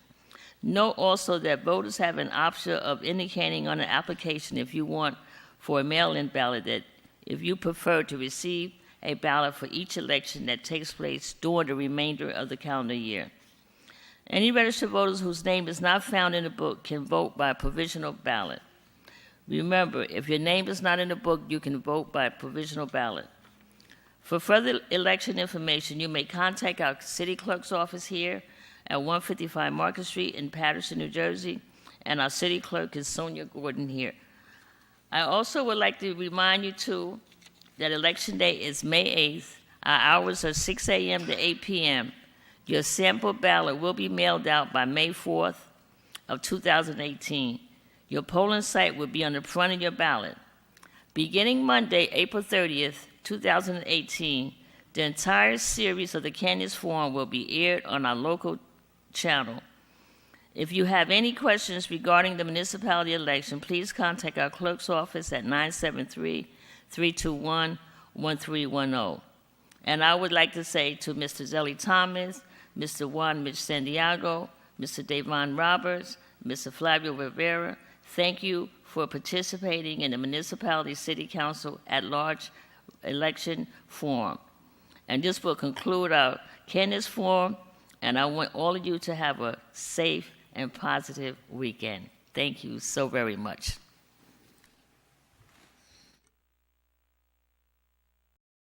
Note also that voters have an option of indicating on the application if you want for a mail-in ballot that if you prefer to receive a ballot for each election that takes place during the remainder of the calendar year. Any registered voters whose name is not found in the book can vote by provisional ballot. Remember, if your name is not in the book, you can vote by provisional ballot. For further election information, you may contact our city clerk's office here at 155 Market Street in Paterson, New Jersey, and our city clerk is Sonia Gordon here. I also would like to remind you, too, that Election Day is May 8th. Our hours are 6 a.m. to 8 p.m. Your sample ballot will be mailed out by May 4th of 2018. Your polling site will be on the front of your ballot. Beginning Monday, April 30th, 2018, the entire series of the Candidates Forum will be aired on our local channel. If you have any questions regarding the municipality election, please contact our clerk's office at 973-321-1310. And I would like to say to Mr. Zellie Thomas, Mr. Juan Mitch Santiago, Mr. Davon Roberts, Mr. Flavio Rivera, thank you for participating in the municipality city council at large election forum. And this will conclude our candidates forum, and I want all of you to have a safe and positive weekend. Thank you so very much.